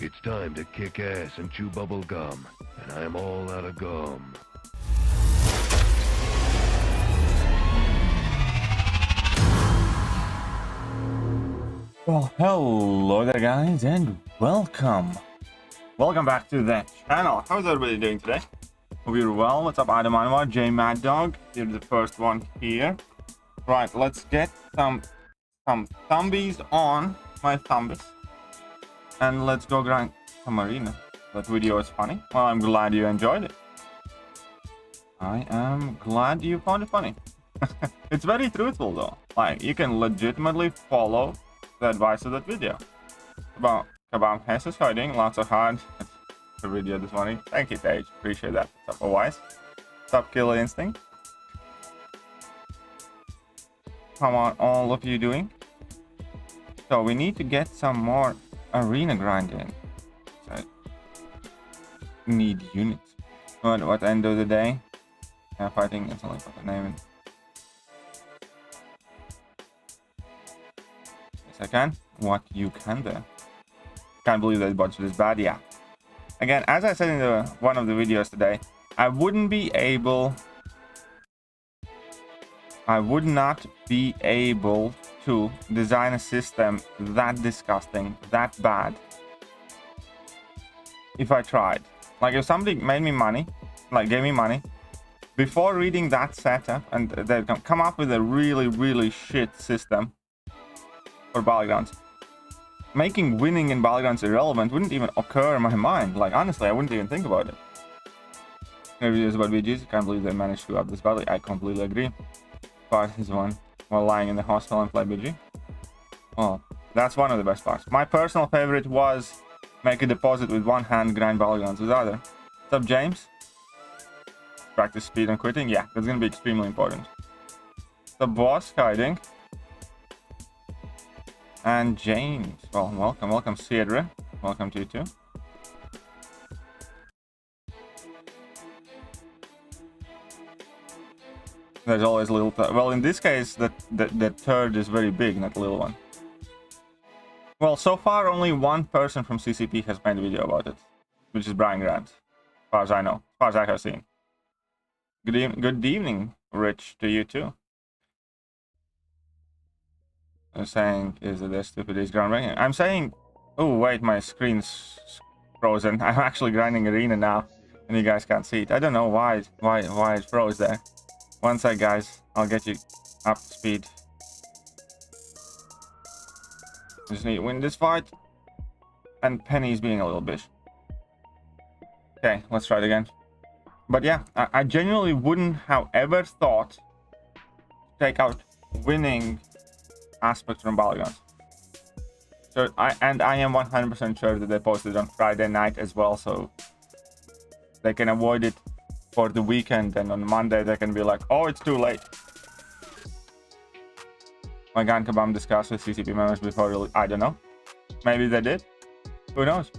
It's time to kick ass and chew bubble gum, and I'm all out of gum. Well, hello there guys, and welcome back to the channel. How's everybody doing today? Hope you're well. What's up, Adam Anwar, J Mad Dog? You're the first one here. Right, let's get some thumbies on my thumbs, and let's go grind some arena. That video is funny. Well, I'm glad you enjoyed it. I am glad you found it funny. It's very truthful though. Like, you can legitimately follow the advice of that video about Kabam Hess is hiding lots of hard. The video this morning. Thank you, Tage. Appreciate that. What's up, Wise? What's up, Killer Instinct? How are all of you doing? So we need to get some more arena grinding. So need units. But at the end of the day, fighting is only for the name. Yes, I can. What you can there? Can't believe that bot is bad. Yeah. Again, as I said in one of the videos today, I would not be able to design a system that disgusting, that bad, if I tried. Like, if somebody made me money, like gave me money, before reading that setup, and they come up with a really shit system for battlegrounds, making winning in battlegrounds irrelevant wouldn't even occur in my mind. Like, honestly, I wouldn't even think about it. Maybe it's about BGs. I can't believe they managed to up this battle. I completely agree. Part is one while lying in the hospital and play BG. Well, that's one of the best parts. My personal favorite was make a deposit with one hand, grind battlegrounds with the other. What's up, James? Practice speed and quitting. Yeah, that's gonna be extremely important. The boss hiding. And James, well, welcome, Cedra. Welcome to you too. There's always a little, well, in this case, the third is very big, not a little one. Well, so far, only one person from CCP has made a video about it, which is Brian Grant, as far as I know, as far as I have seen. Good evening, Rich, to you too. I'm saying is that they're stupid is groundbreaking. I'm saying, oh wait, my screen's frozen. I'm actually grinding arena now, and you guys can't see it. I don't know why it froze there. One sec, guys, I'll get you up to speed. Just need to win this fight, and Penny's being a little bitch. Okay, let's try it again. But yeah, I genuinely wouldn't have ever thought to take out winning aspects from battlegrounds. So I am 100% sure that they posted on Friday night as well, so they can avoid it for the weekend, and on Monday they can be like, oh, it's too late. My Gan Kabam discussed with CCP members before. I don't know, maybe they did, who knows.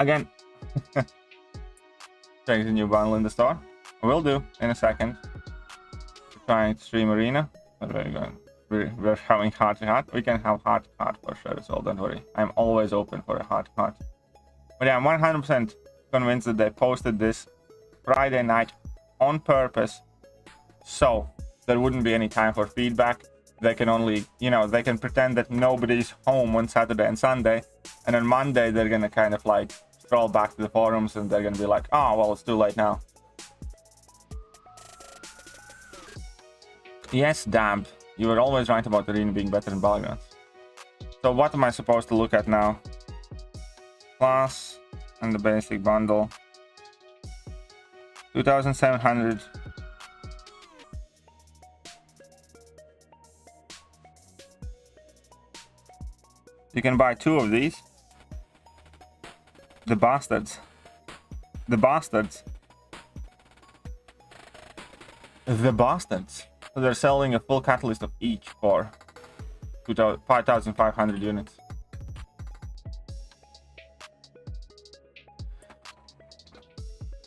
Again, checking the new bundle in the store. I will do in a second. Trying to stream arena. There you go. We're having heart to heart. We can have heart to heart for sure as well, don't worry. I'm always open for a heart to heart. But yeah, I'm 100% convinced that they posted this Friday night on purpose, so there wouldn't be any time for feedback. They can only, you know, they can pretend that nobody's home on Saturday and Sunday, and on Monday they're gonna kind of like scroll back to the forums and they're gonna be like, oh well, it's too late now. Yes, damn. You were always right about the arena being better than battlegrounds. So what am I supposed to look at now? Class and the basic bundle. 2,700. You can buy 2 of these. The bastards. The bastards. The bastards. So they're selling a full catalyst of each for 5,500 units.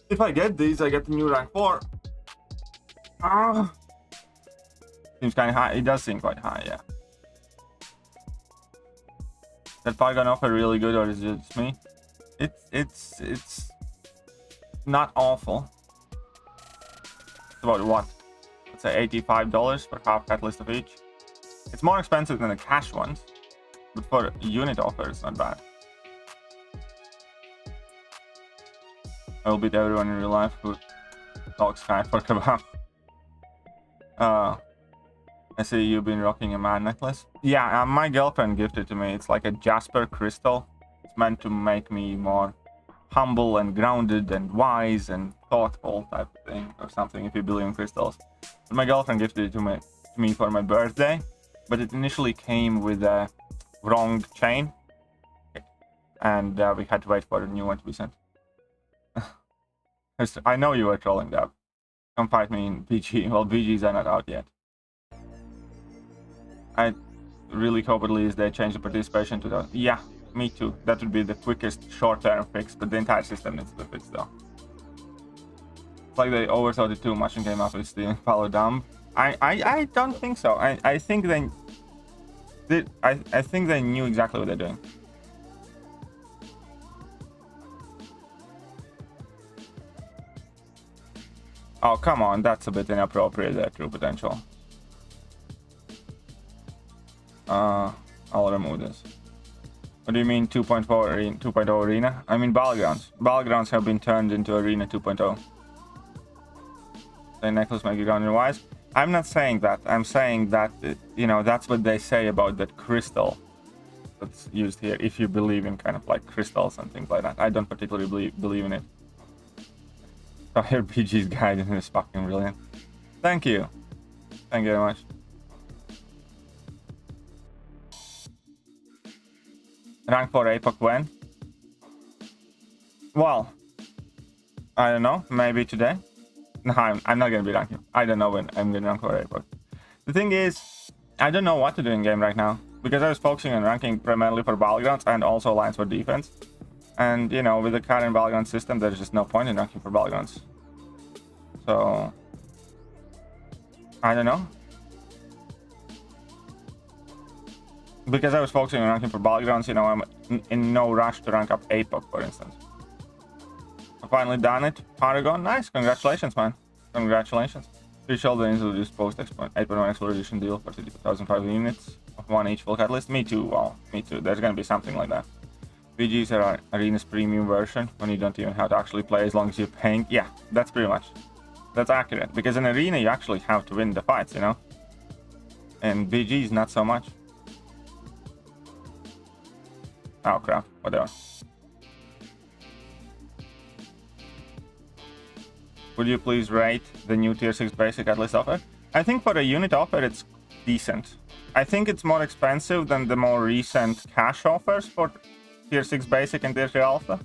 If I get these, I get the new rank 4. Seems kind of high. It does seem quite high, yeah. that Paragon offer really good, or is it just me? It's not awful. It's about what? Let's say $85 for half catalyst of each. It's more expensive than the cash ones, but for a unit offer, it's not bad. I will beat everyone in real life who talks kind for kebab. I see you've been rocking a man necklace. Yeah, my girlfriend gifted to me. It's like a jasper crystal. It's meant to make me more humble and grounded and wise and thoughtful type of thing, or something, if you believe in crystals. But my girlfriend gifted it to me for my birthday, but it initially came with a wrong chain, and we had to wait for a new one to be sent. I know you were trolling that. Come fight me in BG. Well, BGs are not out yet. I really hope at least they change the participation to the... Yeah, me too. That would be the quickest short-term fix, but the entire system needs to be fixed though. It's like they overthought it too much and came up with the follow dump. I don't think so. I think they did. I think they knew exactly what they're doing. Oh, come on, that's a bit inappropriate there, True Potential. I'll remove this. What do you mean 2.0 arena? I mean battlegrounds. Battlegrounds have been turned into arena 2.0. The necklace make you grounded wise. I'm not saying that. I'm saying that, you know, that's what they say about that crystal that's used here, if you believe in kind of like crystals and things like that. I don't particularly believe in it. So here BG's guide is fucking brilliant. Thank you. Thank you very much. Rank 4 APOC when? Well, I don't know. Maybe today. No, I'm not gonna be ranking. I don't know when I'm gonna rank 4 APOC. The thing is, I don't know what to do in game right now, because I was focusing on ranking primarily for battlegrounds and also alliance for defense. And you know, with the current battleground system, there's just no point in ranking for battlegrounds. So I don't know. Because I was focusing on ranking for battlegrounds, you know, I'm in no rush to rank up APOC, for instance. I finally done it. Paragon, nice. Congratulations, man. Congratulations. 3 shoulder introduced post 8.1 exploration deal for 2005 units of 1 each full catalyst. Me too. Wow, me too. There's gonna be something like that. VGs are Arena's premium version when you don't even have to actually play as long as you're paying. Yeah, that's pretty much. That's accurate. Because in Arena, you actually have to win the fights, you know? And VGs, not so much. Oh crap, whatever. Would you please rate the new tier 6 basic at least offer? I think for a unit offer it's decent. I think it's more expensive than the more recent cash offers for tier 6 basic and tier 3 alpha.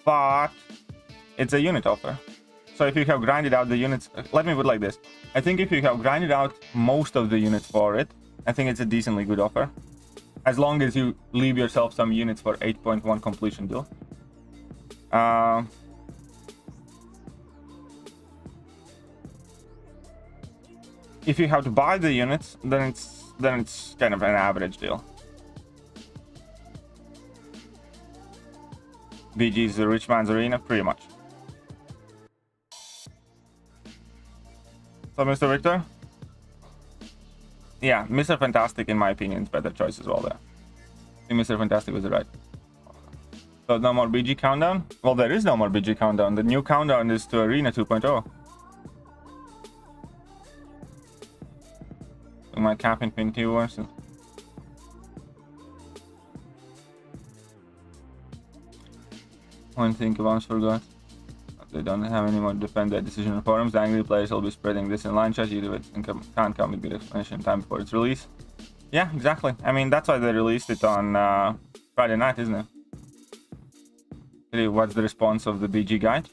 But it's a unit offer. So if you have grinded out the units, let me put it like this. I think if you have grinded out most of the units for it, I think it's a decently good offer. As long as you leave yourself some units for 8.1 completion deal. If you have to buy the units, then it's kind of an average deal. BG is the rich man's arena, pretty much. So, Mr. Victor? Yeah, Mr. Fantastic, in my opinion, is better choice as well there. I think Mr. Fantastic was right. So, no more BG countdown? Well, there is no more BG countdown. The new countdown is to Arena 2.0. So my cap infinity versus. One thing I once forgot. They don't have any more defend their decision on forums. The angry players will be spreading this in line chat. You do it and can't come with good explanation time before its release. Yeah, exactly. I mean, that's why they released it on Friday night, isn't it? Really, what's the response of the BG guide?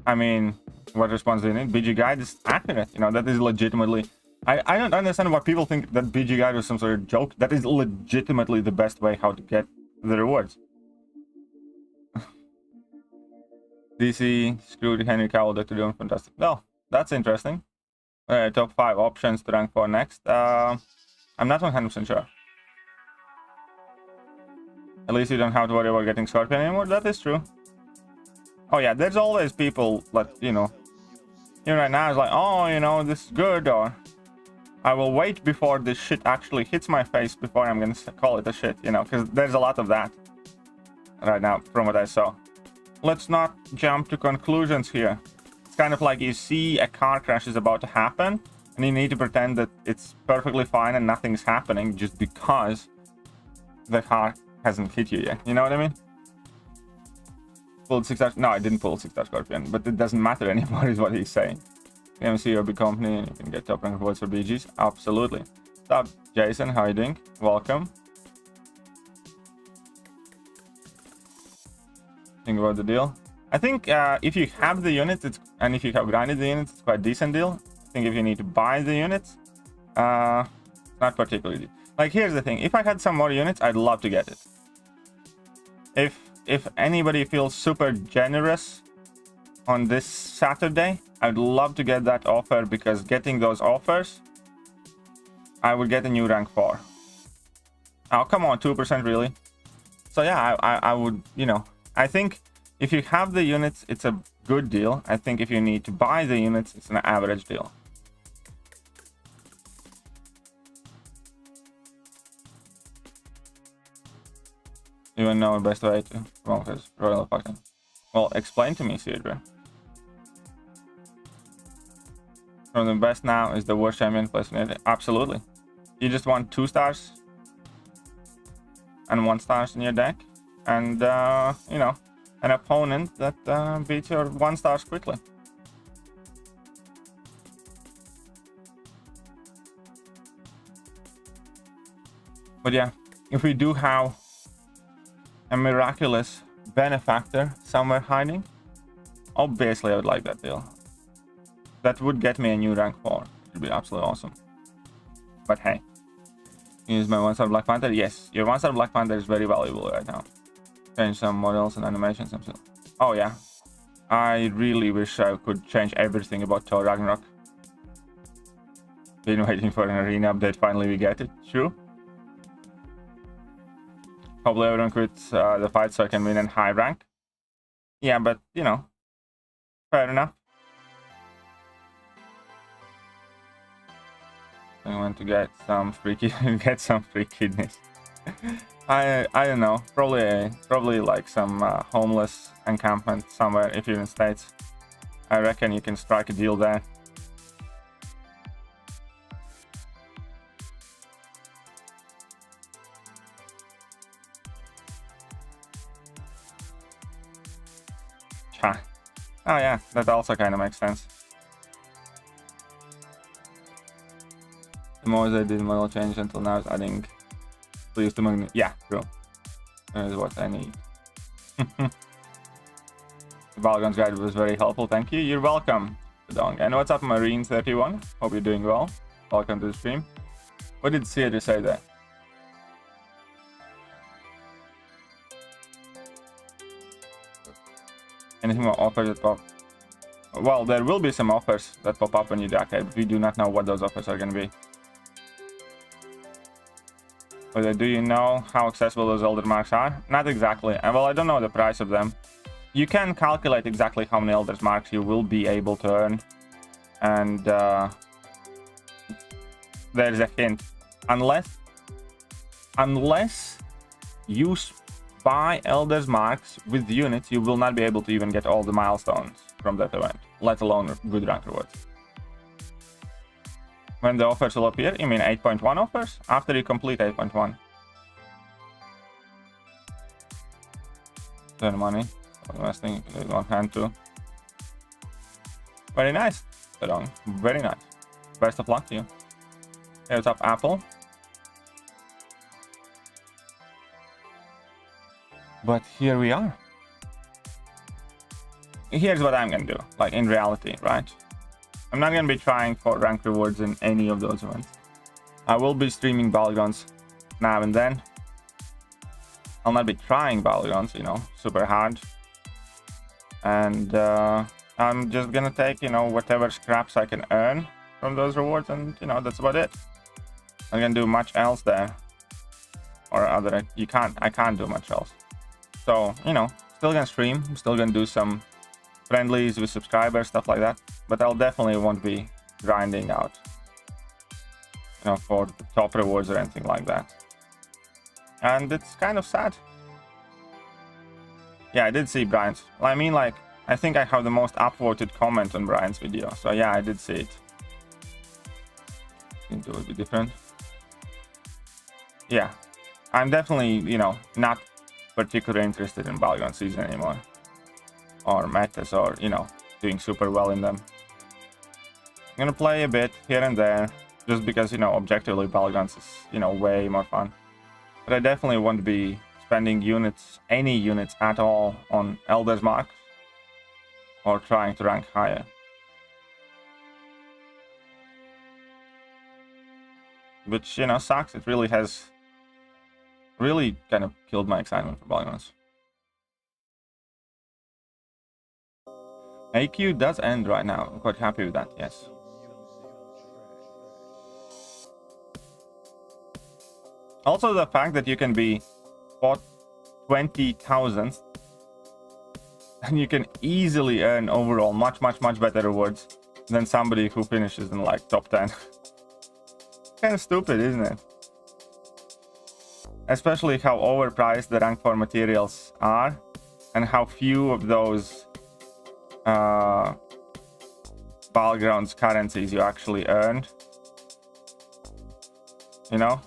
I mean, what response do you need? BG guide is accurate. You know, that is legitimately... I don't understand why people think that BG guide was some sort of joke. That is legitimately the best way how to get the rewards. DC screwed Henry Cavill, Dr. Doom, fantastic. Well, that's interesting. Top 5 options to rank for next. I'm not 100% sure. At least you don't have to worry about getting Scorpion anymore. That is true. Oh yeah, there's always people that, you know, even right now it's like, oh, you know, this is good, or I will wait before this shit actually hits my face before I'm gonna call it a shit, you know, because there's a lot of that right now from what I saw. Let's not jump to conclusions here. It's kind of like you see a car crash is about to happen and you need to pretend that it's perfectly fine and nothing's happening just because the car hasn't hit you yet. You know what I mean? Pulled 6-star. No, I didn't pull 6-star Scorpion, but it doesn't matter anymore is what he's saying. MC or big company and you can get top rank rewards for BGs. Absolutely. What's up, Jason? How are you doing? Welcome. Think about the deal. I think if you have the units, and if you have grinded the units, it's quite a decent deal. I think if you need to buy the units, not particularly. Like, here's the thing. If I had some more units, I'd love to get it. If anybody feels super generous on this Saturday, I'd love to get that offer, because getting those offers, I would get a new rank 4. Oh, come on, 2% really? So yeah, I would, you know, I think if you have the units, it's a good deal. I think if you need to buy the units, it's an average deal. You don't know the best way to promote his royal faction. Well, explain to me, Cedra. From the best now is the worst champion place in it. Absolutely. You just want 2 stars and 1 stars in your deck, and you know, an opponent that beats your 1 stars quickly. But yeah, if we do have a miraculous benefactor somewhere hiding, obviously I would like that deal. That would get me a new rank 4. It would be absolutely awesome. But hey, use my 1-star Black Panther. Yes, your 1-star Black Panther is very valuable right now. Change some models and animations. Oh yeah, I really wish I could change everything about Thor Ragnarok. Been waiting for an arena update. Finally we get it. True. Hopefully everyone quits the fight so I can win in high rank. Yeah, but you know, fair enough. I want to get some free kidneys. I don't know. Probably like some homeless encampment somewhere if you're in States. I reckon you can strike a deal there. Cha. Oh yeah, that also kind of makes sense. The more I did model change until now is adding please to magnet. Yeah, true. That is what I need. The Balgon's guide was very helpful. Thank you. You're welcome, Dong. And what's up, Marine31? Hope you're doing well. Welcome to the stream. What did Cedar say there? Anything more offers that pop? Well, there will be some offers that pop up when you do arcade, but we do not know what those offers are going to be. But do you know how accessible those elder marks are? Not exactly. Well, I don't know the price of them. You can calculate exactly how many elder marks you will be able to earn. And there's a hint. Unless you buy elder's marks with units, you will not be able to even get all the milestones from that event, let alone good rank rewards. When the offers will appear, you mean 8.1 offers? After you complete 8.1. Turn money. Investing, you can do one hand too. Very nice, Pedong. Very nice. Best of luck to you. Hey, what's up, Apple? But here we are. Here's what I'm gonna do, like in reality, right? I'm not going to be trying for rank rewards in any of those events. I will be streaming Balgons now and then. I'll not be trying Balgons, you know, super hard. And I'm just going to take, you know, whatever scraps I can earn from those rewards. And, you know, that's about it. I'm going to do much else there. or other. I can't do much else. So, you know, still gonna stream, still gonna do some friendlies with subscribers, stuff like that. But I'll definitely won't be grinding out, you know, for the top rewards or anything like that. And it's kind of sad. Yeah, I did see Brian's. I mean, like, I think I have the most upvoted comment on Brian's video. So yeah, I did see it. I think it would be different. Yeah, I'm definitely, you know, not particularly interested in Battleground season anymore, or metas, or, you know, doing super well in them. I'm gonna play a bit here and there, just because, you know, objectively Battlegrounds is, you know, way more fun. But I definitely won't be spending units, any units at all, on Elder's Mark or trying to rank higher. Which, you know, sucks. It really has kind of killed my excitement for Battlegrounds. AQ does end right now. I'm quite happy with that, yes. Also, the fact that you can be bought 20,000th and you can easily earn overall much better rewards than somebody who finishes in like top 10. Kind of stupid, isn't it? Especially how overpriced the rank 4 materials are, and how few of those Battlegrounds currencies you actually earned. You know?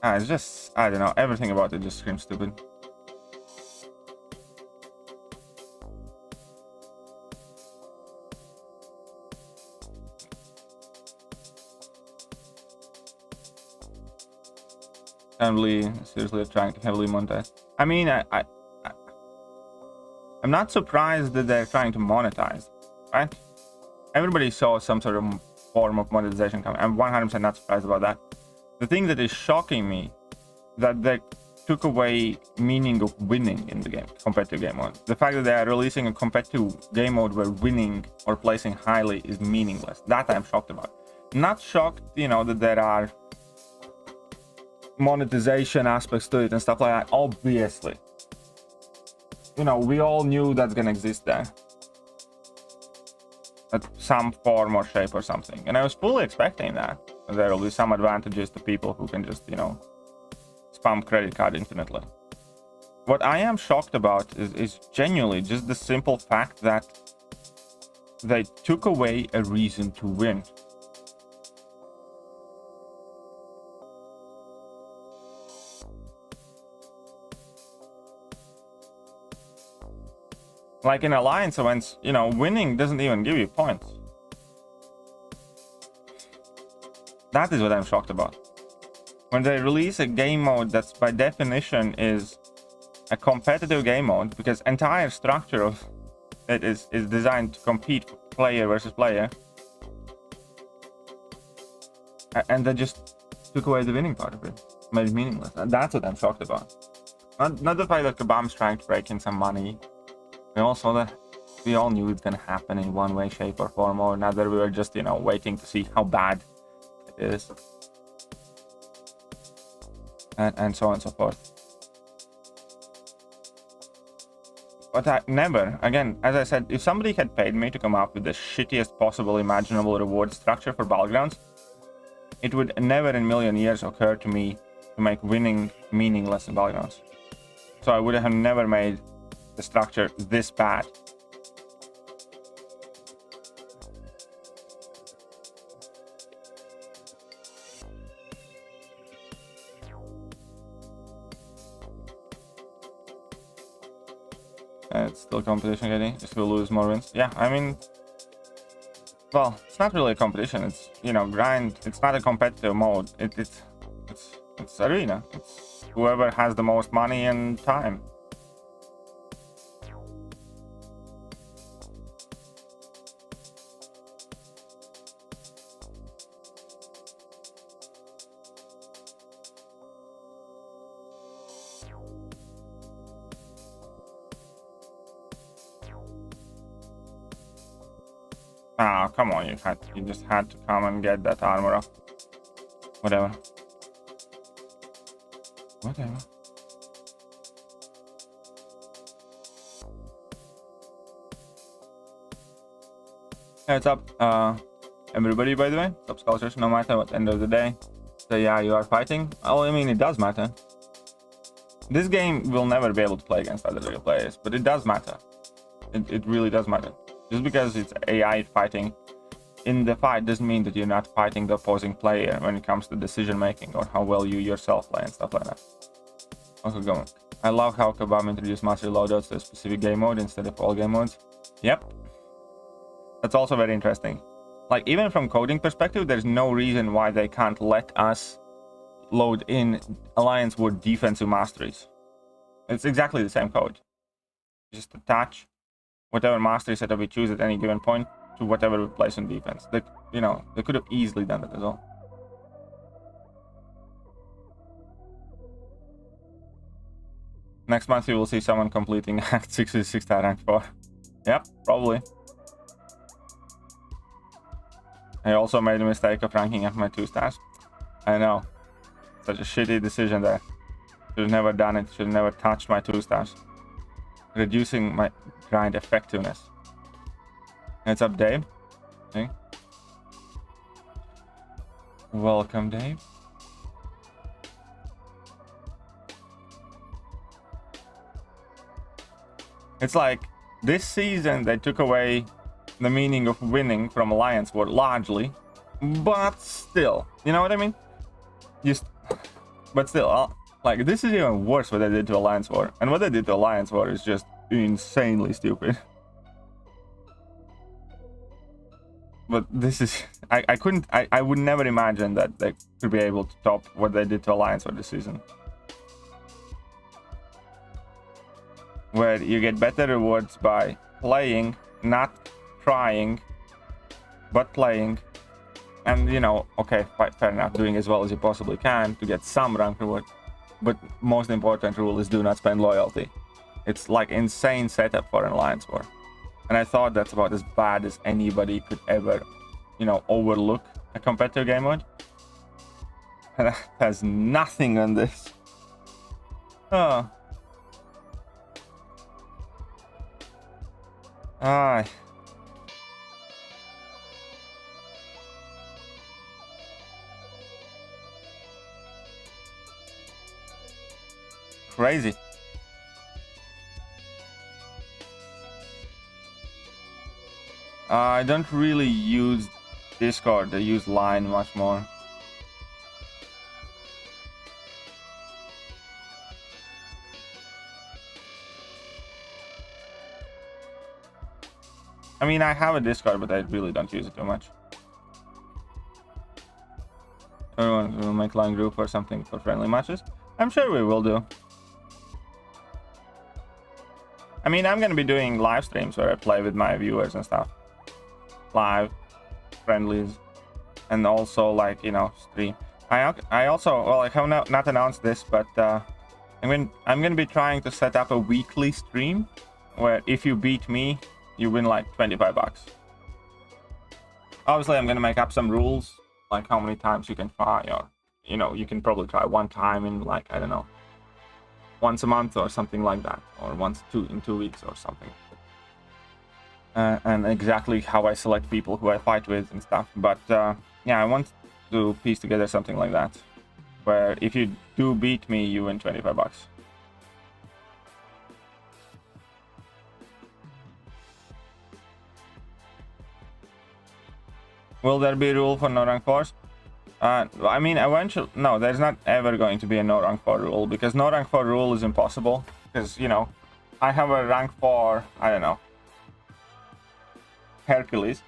It's just, I don't know, everything about it just screams stupid. Seriously trying to heavily monetize. I mean, I'm not surprised that they're trying to monetize, right? Everybody saw some sort of form of monetization coming. I'm 100% not surprised about that. The thing that is shocking me, that they took away meaning of winning in the game compared to game mode. The fact that they are releasing a competitive game mode where winning or placing highly is meaningless. That I'm shocked about. Not shocked, you know, that there are monetization aspects to it and stuff like that. Obviously, you know, we all knew that's gonna exist there at some form or shape or something, and I was fully expecting that there will be some advantages to people who can just, you know, spam credit card infinitely. What I am shocked about is genuinely just the simple fact that they took away a reason to win. Like in Alliance events, you know, winning doesn't even give you points. That is what I'm shocked about. When they release a game mode that's by definition is a competitive game mode, because entire structure of it is designed to compete player versus player, and they just took away the winning part of it, made it meaningless. And that's what I'm shocked about. Not the fact that Kabam's trying to break in some money. And also that we all knew it's gonna happen in one way, shape, or form or another. We were just, you know, waiting to see how bad it is, and so on and so forth. But I never, again, as I said, if somebody had paid me to come up with the shittiest possible imaginable reward structure for Battlegrounds, it would never in a million years occur to me to make winning meaningless in Battlegrounds. So I would have never made the structure this bad. It's still competition getting, just will lose more wins. Yeah, I mean, well, it's not really a competition. It's, you know, grind. It's not a competitive mode. It's arena. It's whoever has the most money and time. Ah, come on, you just had to come and get that armor up. Whatever. Whatever. Heads up, everybody, by the way. Subcultures, no matter what end of the day. So yeah, you are fighting. Oh, I mean, it does matter. This game will never be able to play against other real players, but it does matter. It really does matter. Just because it's AI fighting in the fight doesn't mean that you're not fighting the opposing player when it comes to decision making or how well you yourself play and stuff like that. Okay, going. I love how Kabam introduced mastery loadouts to a specific game mode instead of all game modes. Yep. That's also very interesting. Like, even from coding perspective, there's no reason why they can't let us load in Alliance War defensive masteries. It's exactly the same code. Just attach whatever mastery setup we choose at any given point to whatever we place in defense. That, you know, they could have easily done that as well. Next month you will see someone completing Act 66 star rank 4. Yep, probably. I also made a mistake of ranking up my 2 stars. I know. Such a shitty decision there. Should have never done it. Should have never touched my 2 stars. Reducing my grind effectiveness. What's up, Dave? Okay. Welcome, Dave. It's like this season they took away the meaning of winning from Alliance War largely, but still, you know what I mean? But still, like, this is even worse what they did to Alliance War, and what they did to Alliance War is just insanely stupid. But this is, I would never imagine that they could be able to top what they did to Alliance War this season. Where you get better rewards by playing, not trying, but playing, and, you know, okay, fair enough, doing as well as you possibly can to get some rank reward, but most important rule is do not spend loyalty. It's like insane setup for an Alliance War, and I thought that's about as bad as anybody could ever, you know, overlook a competitive game mode, and that has nothing on this. Oh. Ah. Crazy. I don't really use Discord. I use Line much more. I mean, I have a Discord, but I really don't use it too much. Everyone will make line group or something for friendly matches. I'm sure we will do. I mean, I'm gonna be doing live streams where I play with my viewers and stuff. Live, friendlies, and also, like, you know, stream. I also, well, I have not announced this, but I'm gonna be trying to set up a weekly stream where if you beat me, you win like 25 bucks. Obviously, I'm gonna make up some rules, like how many times you can try, or, you know, you can probably try one time in, like, I don't know, once a month or something like that, or in 2 weeks or something. And exactly how I select people who I fight with and stuff. But yeah, I want to piece together something like that, where if you do beat me, you win 25 bucks. Will there be a rule for no rank 4s? I mean, eventually, no, there's not ever going to be a no rank 4 rule, because no rank 4 rule is impossible. Because, you know, I have a rank 4, I don't know, Hercules,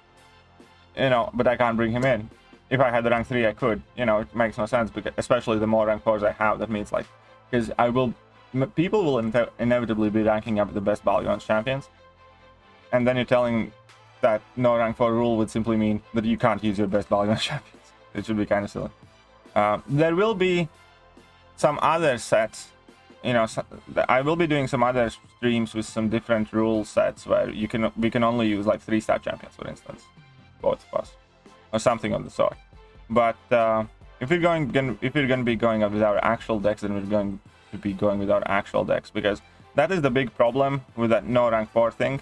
you know, but I can't bring him in. If I had the rank 3, I could. You know, it makes no sense, because especially the more rank 4s I have, that means, like, because people will inevitably be ranking up the best Balgons champions, and then you're telling that no rank 4 rule would simply mean that you can't use your best Balgons champions. It should be kind of silly. There will be some other sets, you know, I will be doing some other streams with some different rule sets where we can only use like 3-star champions, for instance, both of us, or something of the sort. But if we're gonna be going up with our actual decks, then we're going to be going with our actual decks, because that is the big problem with that no rank 4 thing,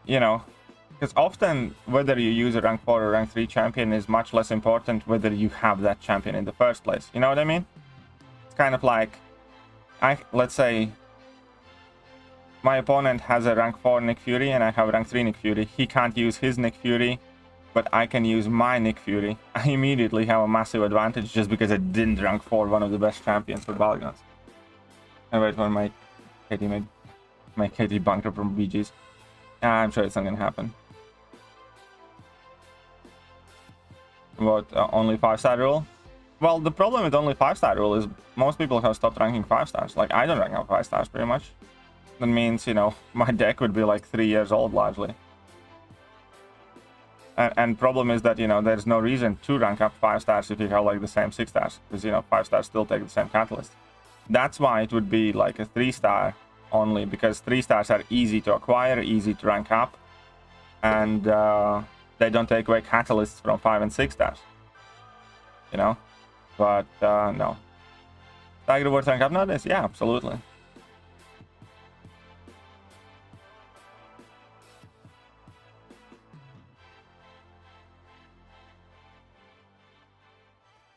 you know, because often whether you use a rank 4 or rank 3 champion is much less important whether you have that champion in the first place. You know what I mean? It's kind of like, let's say my opponent has a rank 4 Nick Fury and I have a rank 3 Nick Fury. He can't use his Nick Fury, but I can use my Nick Fury. I immediately have a massive advantage just because I didn't rank 4 one of the best champions for Balgons. I wait for my KT bunker from BGs. I'm sure it's not gonna happen. What, only 5-star rule? Well, the problem with only 5-star rule is most people have stopped ranking 5 stars. Like, I don't rank up 5 stars pretty much. That means, you know, my deck would be like 3 years old largely. And problem is that, you know, there's no reason to rank up 5 stars if you have like the same 6 stars, because, you know, 5 stars still take the same catalyst. That's why it would be like a 3-star only, because 3 stars are easy to acquire, easy to rank up, and they don't take away catalysts from 5 and 6 stars, you know. But no, Tiger worth rank up nowadays? Yeah, absolutely.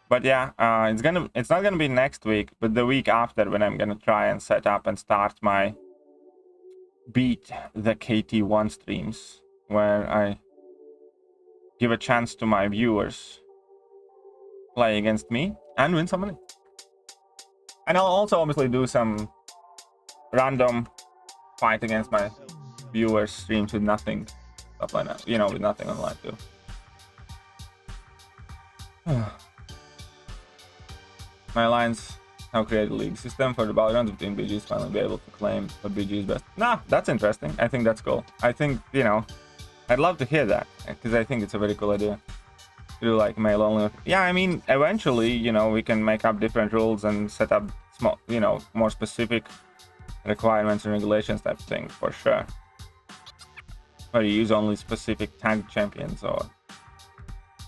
But yeah, it's not gonna be next week, but the week after, when I'm gonna try and set up and start my beat the KT1 streams, where I give a chance to my viewers play against me and win some money. And I'll also obviously do some random fight against my viewers streams with nothing, stuff like that, you know, with nothing online too. My alliance have created a league system for the battlegrounds between BGs, finally be able to claim what BG is best. Nah, that's interesting. I think that's cool. I think, you know, I'd love to hear that, because I think it's a very cool idea. To do like mail only. Yeah, I mean, eventually, you know, we can make up different rules and set up small, you know, more specific requirements and regulations type thing, for sure. Or you use only specific tagged champions, or,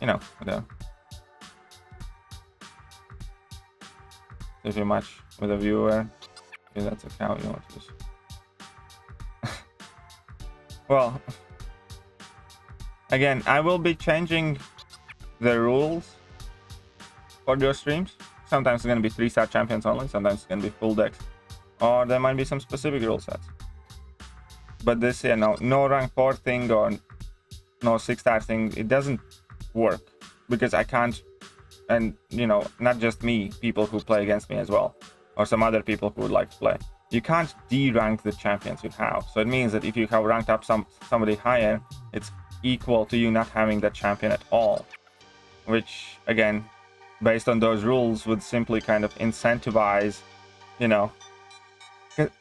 you know, whatever. If you match with a viewer, okay, that's a cow, you know what to use. Well, again, I will be changing the rules for your streams. Sometimes it's going to be 3-star champions only, sometimes it's going to be full decks, or there might be some specific rule sets. But this, you know, no rank 4 thing or no 6-star thing, it doesn't work, because I can't. And, you know, not just me, people who play against me as well, or some other people who would like to play. You can't de-rank the champions you have. So it means that if you have ranked up somebody higher, it's equal to you not having that champion at all. Which, again, based on those rules, would simply kind of incentivize, you know...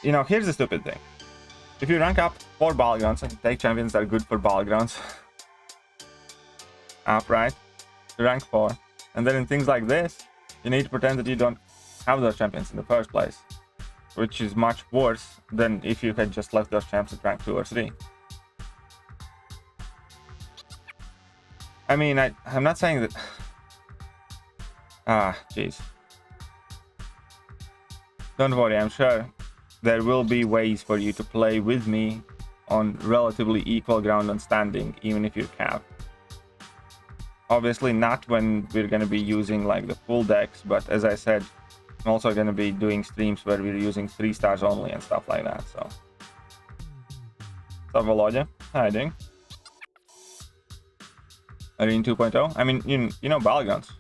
You know, here's the stupid thing. If you rank up 4 battlegrounds and take champions that are good for battlegrounds, up, right? Rank 4. And then in things like this, you need to pretend that you don't have those champions in the first place, which is much worse than if you had just left those champs at rank 2 or 3. I mean, I'm not saying that... jeez. Don't worry, I'm sure there will be ways for you to play with me on relatively equal ground and standing, even if you're capped. Obviously not when we're going to be using like the full decks, but as I said, I'm also going to be doing streams where we're using 3 stars only and stuff like that. So, what's up, Volodya? How are you doing? Arena 2.0? I mean, you know Battlegrounds.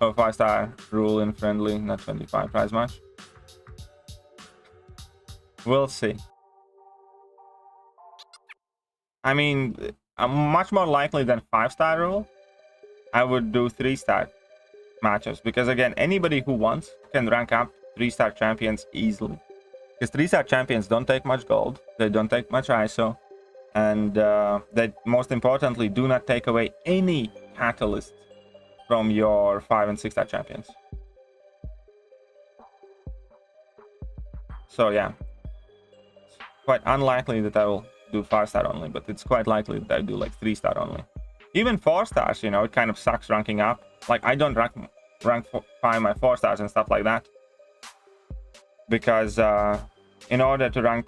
Oh, 5-star rule in friendly, not 25 prize match. We'll see. I mean, much more likely than 5-star rule, I would do 3-star matches, because again, anybody who wants can rank up 3-star champions easily, because 3-star champions don't take much gold, they don't take much ISO, and they most importantly do not take away any catalyst from your 5 and 6-star champions. So yeah, it's quite unlikely that I will do 5-star only, but it's quite likely that I do like 3-star only. Even 4 stars, you know, it kind of sucks ranking up. Like, I don't rank rank 5 my 4 stars and stuff like that. Because in order to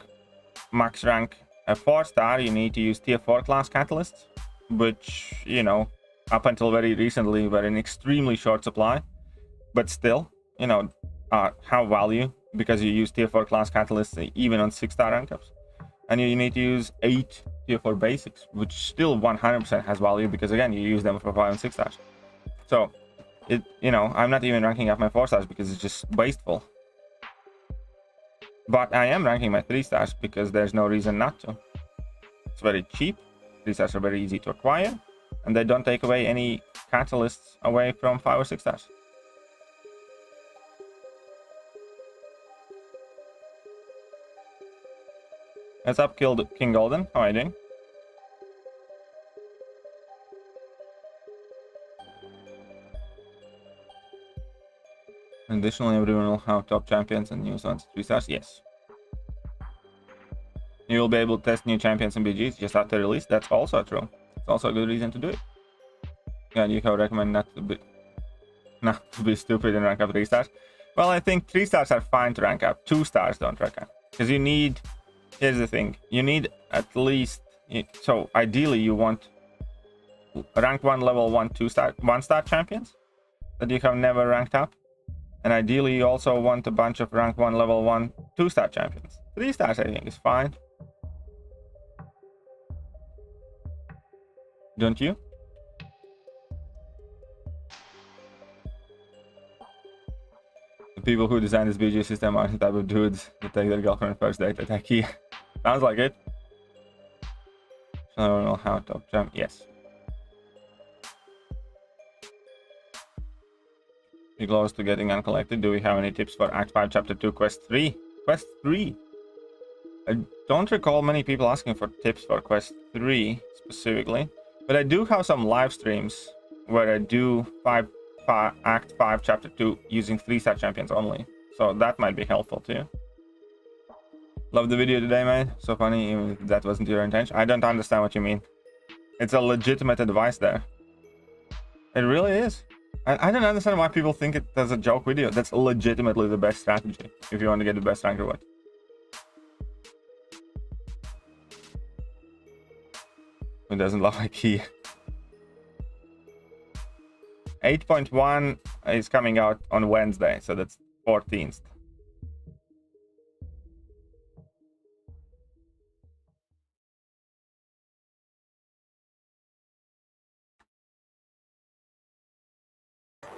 max rank a 4 star, you need to use tier 4 class catalysts, which, you know, up until very recently were in extremely short supply, but still, you know, have value because you use tier 4 class catalysts even on 6-star rank ups. And you need to use 8 tier 4 basics, which still 100% has value because, again, you use them for 5 and 6 stars. So, you know, I'm not even ranking up my 4 stars because it's just wasteful. But I am ranking my 3 stars because there's no reason not to. It's very cheap. 3 stars are very easy to acquire, and they don't take away any catalysts away from 5 or 6 stars. What's up, King Golden? How are you doing? Additionally, everyone will have top champions and new ones 3 stars. Yes. You will be able to test new champions and BGs just after release. That's also true. It's also a good reason to do it. Yeah, you can recommend not to be stupid and rank up 3 stars. Well, I think 3 stars are fine to rank up. 2 stars don't rank up. Because you need... Here's the thing. You need at least... So, ideally, you want rank 1, level 1, 1-star champions that you have never ranked up. And ideally, you also want a bunch of rank 1, level 1, 2-star champions. 3 stars, I think, is fine. Don't you? The people who designed this BG system are the type of dudes that take their girlfriend first date at Thekiryu. Sounds like it. So I don't know how to jump. Yes. We're close to getting uncollected. Do we have any tips for Act 5, Chapter 2, Quest 3? Quest 3? I don't recall many people asking for tips for Quest 3 specifically, but I do have some live streams where I do Act 5, Chapter 2 using 3-star champions only. So that might be helpful too. Love the video today, man. So funny, even if that wasn't your intention. I don't understand what you mean. It's a legitimate advice there. It really is. I don't understand why people think it as a joke video. That's legitimately the best strategy if you want to get the best rank reward. Who doesn't love IKEA? 8.1 is coming out on Wednesday, so that's 14th.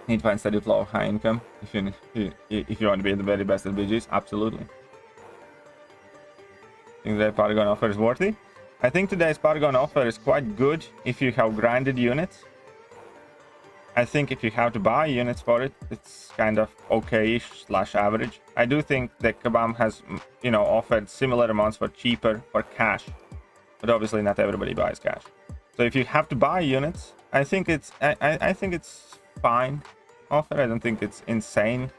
Need to find steady flow of high income if you want to be the very best at BGs. Absolutely. Think the Paragon offer is worthy? I think today's Paragon offer is quite good if you have grinded units. I think if you have to buy units for it, it's kind of okay-ish / average. I do think that Kabam has, you know, offered similar amounts for cheaper for cash, but obviously not everybody buys cash. So if you have to buy units, I think it's fine offer. I don't think it's insane,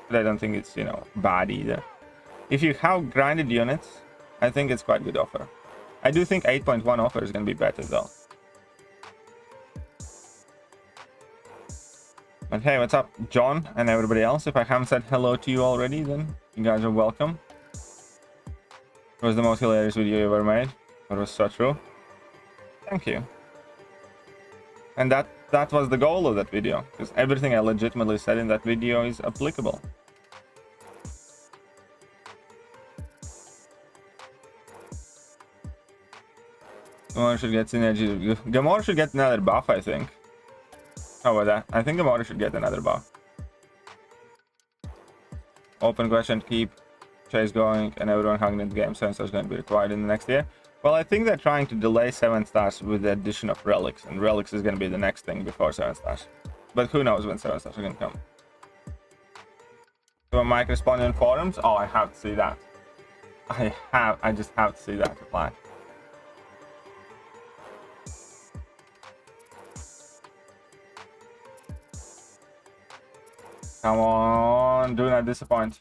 but I don't think it's, you know, bad either. If you have grinded units, I think it's quite good offer. I do think 8.1 offer is going to be better though. But hey, what's up, John and everybody else? If I haven't said hello to you already, then you guys are welcome. It was the most hilarious video you ever made. It was so true. Thank you. And that was the goal of that video, because everything I legitimately said in that video is applicable. Gamora should get synergy. Gamora should get another buff, I think. How about that? I think Gamora should get another buff. Open question, keep chase going, and everyone hungry in the game. 7 stars going to be required in the next year. Well, I think they're trying to delay 7 stars with the addition of relics, and relics is going to be the next thing before 7 stars. But who knows when 7 stars are going to come. Do a mic respond in forums? Oh, I have to see that. I just have to see that reply. Come on, do not disappoint.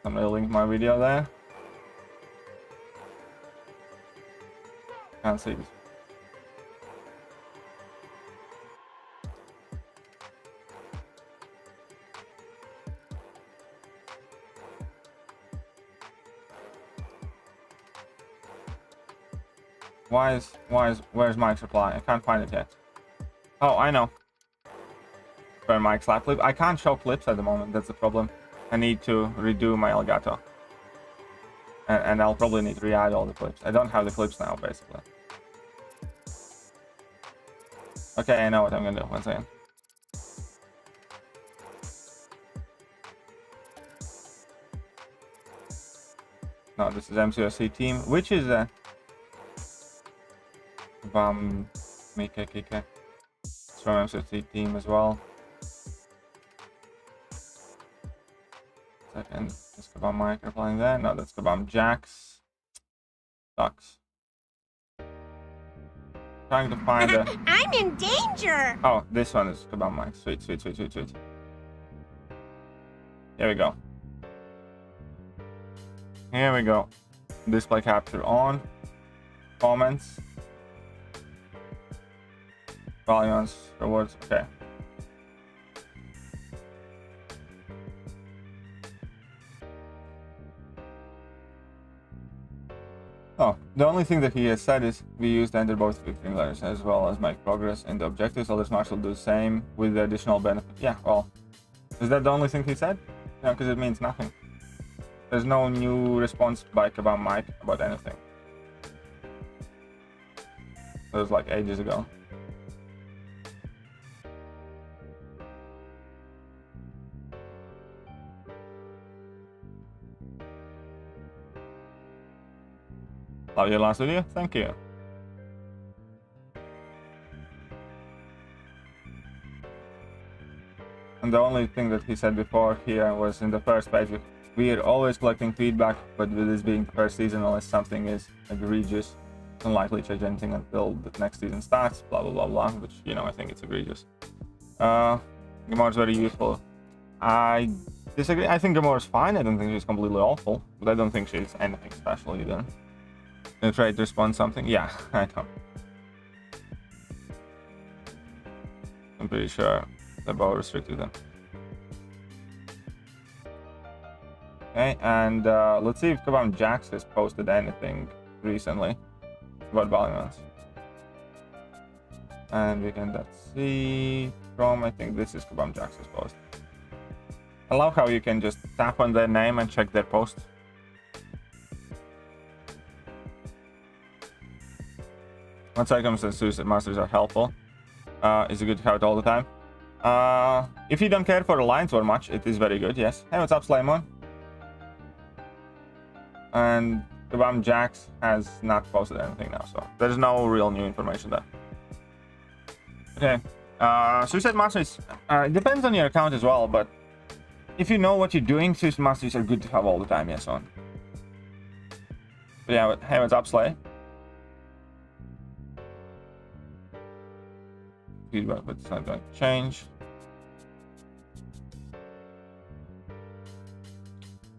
I'm gonna link my video there. Can't see this. Where's Mike's reply? I can't find it yet. Oh, I know. Where Mike's lap clip. I can't show clips at the moment. That's the problem. I need to redo my Elgato. And I'll probably need to re-add all the clips. I don't have the clips now, basically. Okay, I know what I'm gonna do. 1 second. No, this is MCOC team, which is a Kika. It's from MCOC team as well. Second, is Kabam Mike replying there? No, that's Kabam Jax. Sucks. Trying to find a... I'm in danger! Oh, this one is Kabam Mike. Sweet, sweet, sweet, sweet, sweet. Here we go. Here we go. Display capture on. Comments. Volumes, rewards, okay. Oh, the only thing that he has said is we used enter both 15 letters as well as make progress in the objectives. Other smarts will do the same with the additional benefit. Yeah, well, is that the only thing he said? No, because it means nothing. There's no new response by Kabam Mike about anything. That was like ages ago. Love your last video, thank you. And the only thing that he said before here was in the first page, we are always collecting feedback, but with this being the first season, unless something is egregious, it's unlikely to change anything until the next season starts, blah blah blah blah, which, you know, I think it's egregious. Gamor's very useful. I disagree. I think Gamor's fine. I don't think she's completely awful, but I don't think she's anything special either. Gonna try to respond something? Yeah, I know. I'm pretty sure the bow restricted them. Okay, and let's see if Kabam Jax has posted anything recently about balance. And we can see from, I think this is Kabam Jax's post. I love how you can just tap on their name and check their post. What circumstances Suicide Masters are helpful? Is it good to have it all the time? If you don't care for the lines or much, it is very good, yes. Hey, what's up, Slimon? And Kabam Jax has not posted anything now, so there's no real new information there. Okay, Suicide Masters, it depends on your account as well, but if you know what you're doing, Suicide Masters are good to have all the time, yes on. But yeah, hey, what's up, Slay? Feedback, but it's not going to change.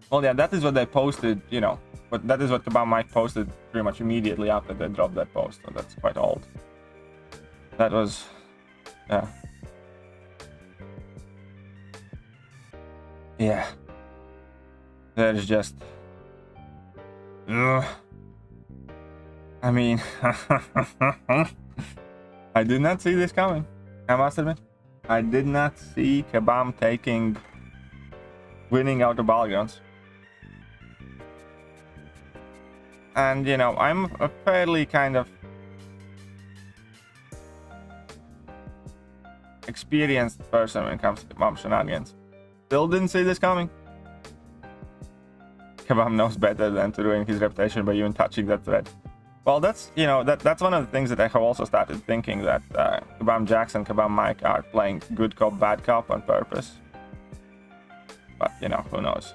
Well, yeah, that is what they posted, you know, but that is what Kabam Mike posted pretty much immediately after they dropped that post, so that's quite old. That was, yeah. Yeah. There's just... Ugh. I mean... I did not see this coming, I must admit. I did not see Kabam winning out the battlegrounds. And, you know, I'm a fairly kind of experienced person when it comes to Kabam shenanigans. Still didn't see this coming. Kabam knows better than to ruin his reputation by even touching that thread. Well, that's, you know, that's one of the things that I have also started thinking, that Kabam Jax and Kabam Mike are playing good cop, bad cop on purpose. But, you know, who knows?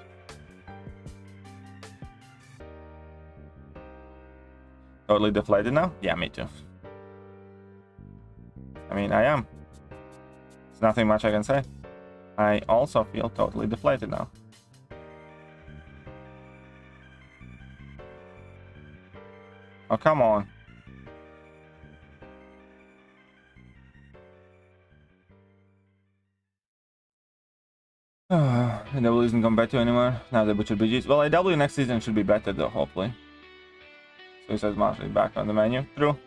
Totally deflated now? Yeah, me too. I mean, I am. There's nothing much I can say. I also feel totally deflated now. Oh, come on. AW isn't competitive anymore. Now they butchered BGs. Well, AW next season should be better though, hopefully. So it says mastery back on the menu. True.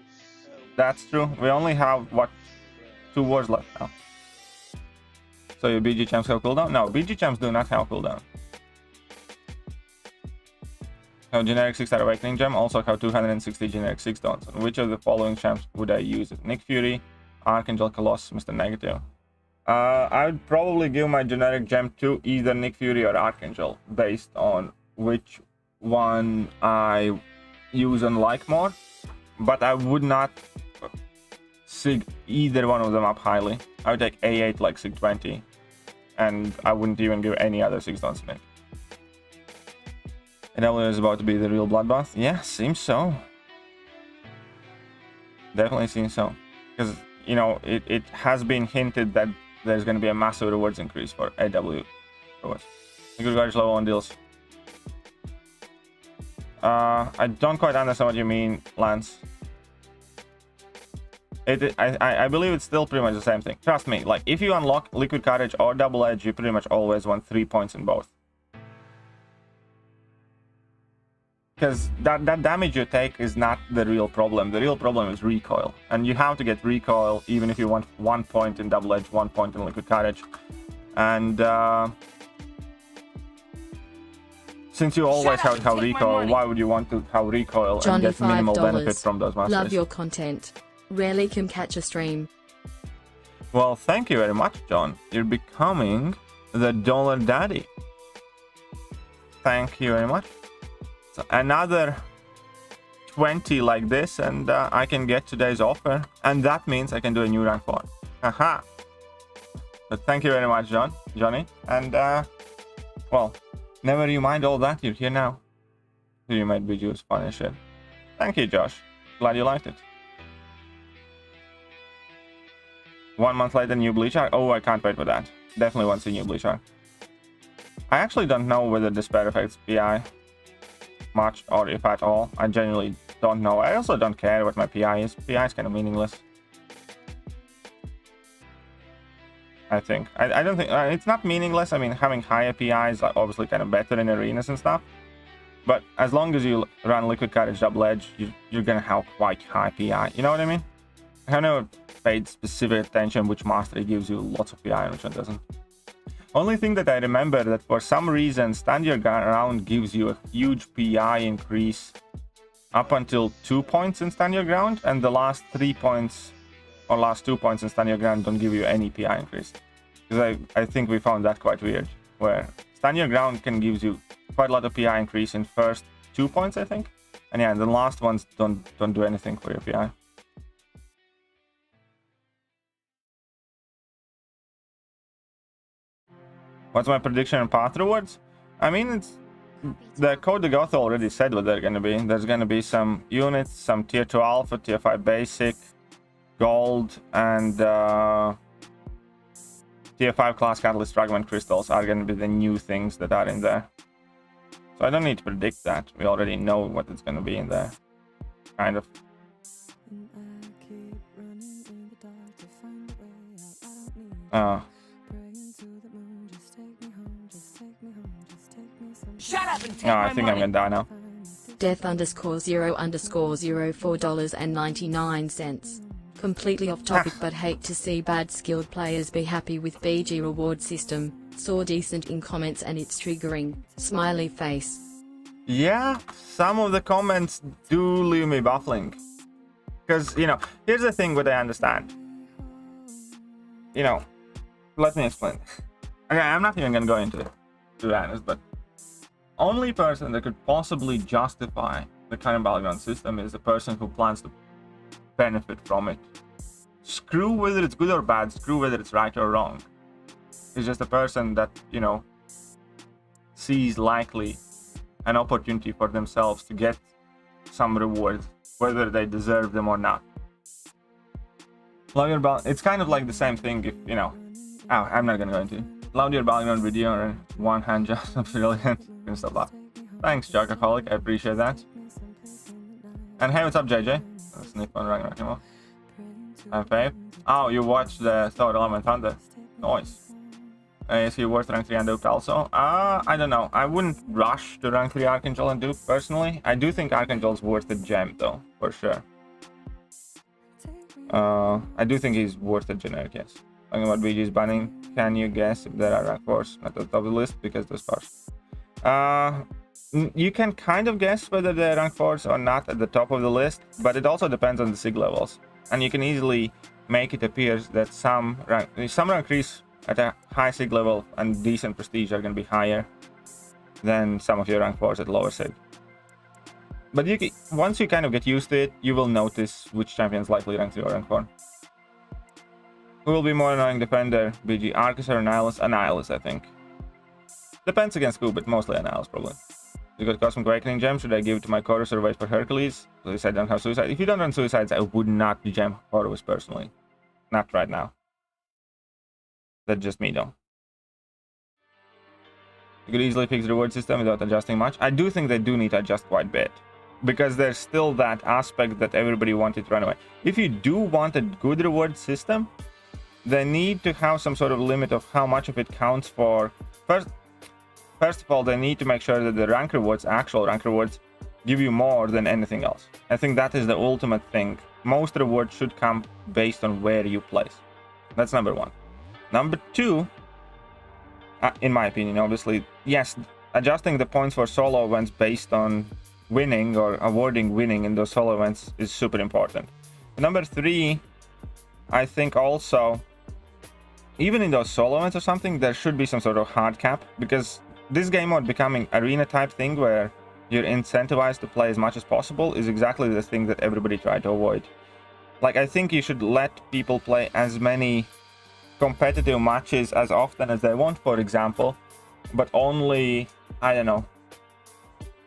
That's true. We only have, what, 2 wars left now. So your BG champs have cooldown? No, BG champs do not have cooldown. Have generic 6-star awakening gem, also have 260 generic 6 stones. On which of the following champs would I use it? Nick Fury, Archangel, Colossus, Mr. Negative. I would probably give my generic gem to either Nick Fury or Archangel, based on which one I use and like more. But I would not sig either one of them up highly. I would take A8 like sig 20, and I wouldn't even give any other 6 stones to Nick. AW is about to be the real bloodbath. Yeah, seems so. Definitely seems so. Because, you know, it has been hinted that there's going to be a massive rewards increase for AW rewards. Good guys, level 1 deals. I don't quite understand what you mean, Lance. I believe it's still pretty much the same thing. Trust me, like, if you unlock Liquid Courage or Double Edge, you pretty much always want 3 points in both. Because that damage you take is not the real problem. The real problem is recoil. And you have to get recoil even if you want 1 point in Double Edge, 1 point in Liquid Courage. And since you always have to have recoil, why would you want to have recoil and get minimal benefit from those masters? Love your content. Rarely can catch a stream. Well, thank you very much, John. You're becoming the Dollar Daddy. Thank you very much. So another 20 like this, and I can get today's offer, and that means I can do a new rank 4. Haha. But thank you very much, Johnny, and well, never you mind all that. You're here now. You might be just fun as shit. Thank you, Josh. Glad you liked it. 1 month later, new Bleach arc. Oh, I can't wait for that. Definitely want to see new Bleach arc. I actually don't know whether this pair affects PI much, or if at all. I genuinely don't know. I also don't care what my PI is. PI is kind of meaningless, I think. I don't think it's not meaningless. I mean, having higher PI is obviously kind of better in arenas and stuff, but as long as you run Liquid Courage Double Edge, you're gonna have quite high PI. You know what I mean? I have never paid specific attention which mastery gives you lots of PI and which one doesn't. Only thing that I remember that for some reason Stand Your Ground gives you a huge PI increase up until 2 points in Stand Your Ground, and the last 3 points or last 2 points in Stand Your Ground don't give you any PI increase. Because I think we found that quite weird, where Stand Your Ground can give you quite a lot of PI increase in first 2 points, I think, and yeah, the last ones don't do anything for your PI. What's my prediction on path rewards? I mean, it's the Code of Goth already said what they're going to be. There's going to be some units, some tier 2 alpha, tier 5 basic, gold, and tier 5 class catalyst fragment crystals are going to be the new things that are in there. So I don't need to predict that. We already know what it's going to be in there, kind of. Shut up and take No, I think I'm gonna die now. Death_0_0 $4.99. Completely off topic, but hate to see bad skilled players be happy with BG reward system. Saw decent in comments and it's triggering. Smiley face. Yeah, some of the comments do leave me baffling. Because, you know, here's the thing what I understand. You know, let me explain. Okay, I'm not even gonna go into it, to be honest, but only person that could possibly justify the current battleground system is the person who plans to benefit from it. Screw whether it's good or bad, screw whether it's right or wrong. It's just a person that, you know, sees likely an opportunity for themselves to get some rewards, whether they deserve them or not. Love your it's kind of like the same thing if, you know, I'm not gonna go into it. Love your battleground video and one hand just brilliant. Stop that. Thanks, Jacobkanda. I appreciate that. And hey, what's up, JJ? Sniff on Ragnarok anymore. And Faith. Oh, you watched the Thor Element Thunder. Nice. Is he worth rank 3 Unduped also? I don't know. I wouldn't rush to rank 3 Archangel and Dupe personally. I do think Archangel's worth the gem though, for sure. I do think he's worth a generic, yes. Talking about BG's banning, can you guess if there are rank 4s at the top of the list? Because those cars. You can kind of guess whether they're rank 4s or not at the top of the list, but it also depends on the sig levels. And you can easily make it appear that some rank 3s at a high sig level and decent prestige are going to be higher than some of your rank 4s at lower sig. But once you kind of get used to it, you will notice which champion's likely rank 3 or rank 4. Who will be more annoying defender? BG Arcus or Annihilus? Annihilus, I think. Depends against who, but mostly Annihilus probably. You got Cosmic Awakening gem. Should I give it to my Chorus or wait for Hercules? At least I don't have Suicide. If you don't run Suicides, I would not gem Chorus personally. Not right now. That's just me though. You could easily fix the reward system without adjusting much. I do think they do need to adjust quite a bit, because there's still that aspect that everybody wanted to run away. If you do want a good reward system, they need to have some sort of limit of how much of it counts for. First of all, they need to make sure that the rank rewards, actual rank rewards, give you more than anything else. I think that is the ultimate thing. Most rewards should come based on where you place. That's number one. Number two, in my opinion, obviously, yes, adjusting the points for solo events based on winning or awarding winning in those solo events is super important. Number three, I think also, even in those solo events or something, there should be some sort of hard cap, because this game mode becoming arena type thing where you're incentivized to play as much as possible is exactly the thing that everybody tried to avoid. Like, I think you should let people play as many competitive matches as often as they want, for example, but only, I don't know,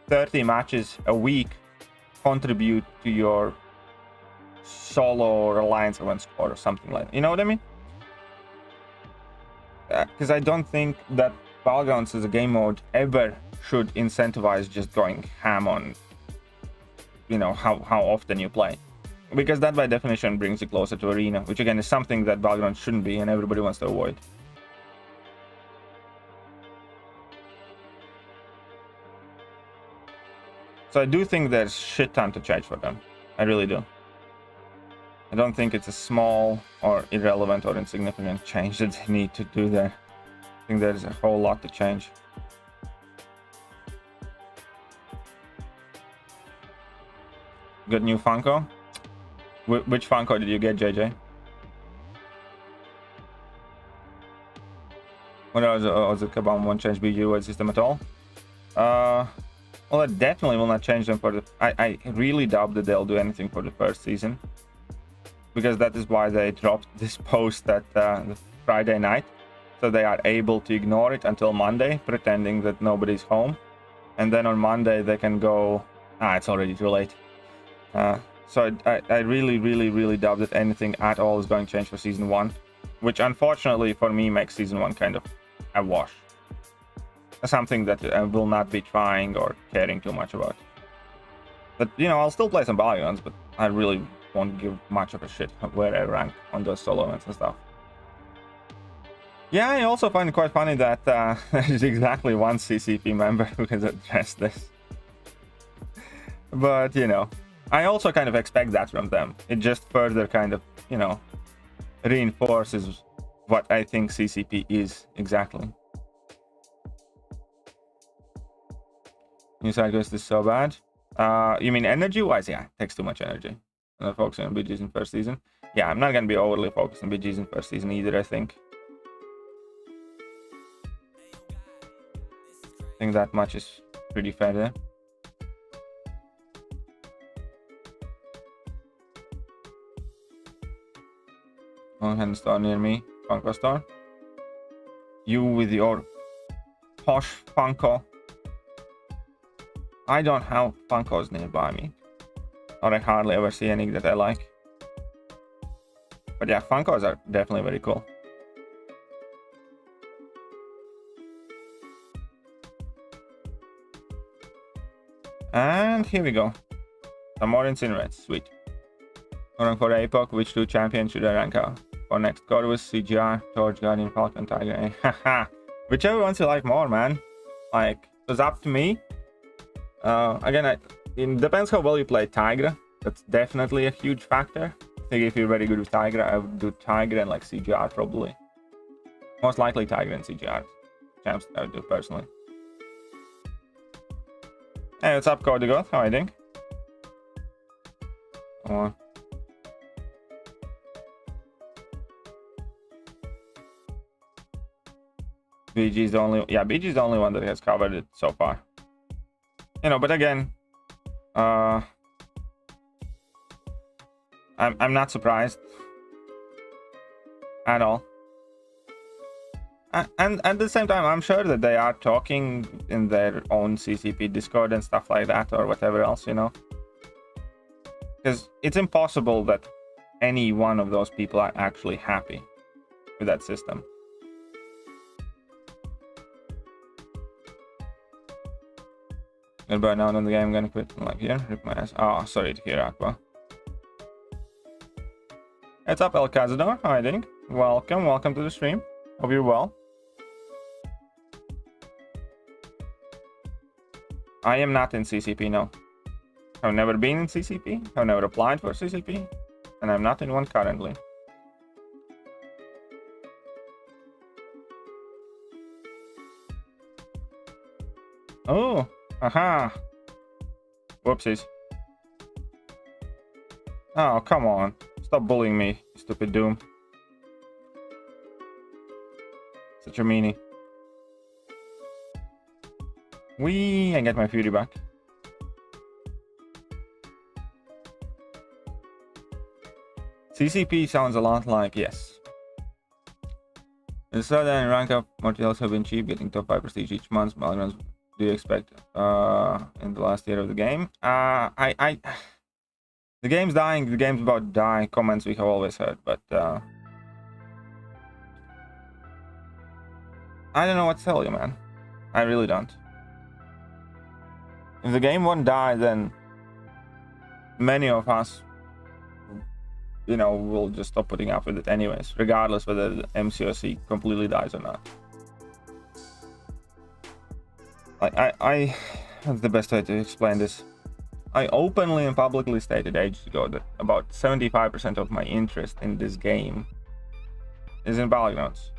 30 matches a week contribute to your solo or alliance event score or something like that. You know what I mean? Because I don't think that Battlegrounds as a game mode ever should incentivize just going ham on, you know, how often you play. Because that by definition brings you closer to arena, which again is something that Battlegrounds shouldn't be and everybody wants to avoid. So I do think there's shit ton to change for them. I really do. I don't think it's a small or irrelevant or insignificant change that they need to do there. I think there's a whole lot to change. Got new Funko? Which Funko did you get, JJ? What else? Was it Kabam won't change BG reward system at all? Well, it definitely will not change them for the... I really doubt that they'll do anything for the first season, because that is why they dropped this post at the Friday night, so they are able to ignore it until Monday, pretending that nobody's home, and then on Monday they can go, it's already too late. So I really doubt that anything at all is going to change for season 1, which unfortunately for me makes season 1 kind of a wash. Something that I will not be trying or caring too much about. But, you know, I'll still play some Battlegrounds, but I really won't give much of a shit where I rank on those solo events and stuff. Yeah, I also find it quite funny that there's exactly one CCP member who has addressed this. But, you know, I also kind of expect that from them. It just further kind of, you know, reinforces what I think CCP is exactly. New side quest is so bad. You mean energy-wise? Yeah, it takes too much energy. I'm not focusing on BGs in first season. Yeah, I'm not going to be overly focused on BGs in first season either, I think. I think that much is pretty fair there. One hand store near me. Funko store. You with your posh Funko. I don't have Funkos nearby me, or I hardly ever see any that I like. But yeah, Funkos are definitely very cool. And here we go. Some more incinerates, sweet. Rank for APOC, which 2 champions should I rank out? for next Corvus, CGR, Torch, Guardian, Falcon, Tiger. Haha. Whichever ones you like more, man. Like, it's up to me. Again, it depends how well you play Tigra. That's definitely a huge factor. I think if you're very good with Tigra, I would do Tigra and like CGR probably. Most likely Tigra and CGR. Champs I would do personally. Hey, what's up, Cody Goth? How are you doing? Come on. BG is the only, yeah, BG is the only one that has covered it so far. You know, but again, I'm not surprised at all. And at the same time, I'm sure that they are talking in their own CCP Discord and stuff like that, or whatever else, you know. Because it's impossible that any one of those people are actually happy with that system. Gonna burn out on the game, gonna quit. I'm like, here, rip my ass. Oh, sorry to hear, Aqua. What's up, El Cazador? How are you doing? Welcome to the stream. Hope you're well. I am not in CCP, no. I've never been in CCP. I've never applied for CCP. And I'm not in one currently. Oh, aha. Whoopsies. Oh, come on. Stop bullying me, stupid Doom. Such a meanie. Wee, I get my fury back. CCP sounds a lot like yes. The Southern rank up materials have been cheap, getting top 5 prestige each month. Balance do you expect in the last year of the game? The game's dying, the game's about to die, comments we have always heard, but I don't know what to tell you, man. I really don't. If the game won't die, then many of us, you know, will just stop putting up with it anyways, regardless whether the MCOC completely dies or not. Like, that's the best way to explain this. I openly and publicly stated ages ago that about 75% of my interest in this game is in Battlegrounds.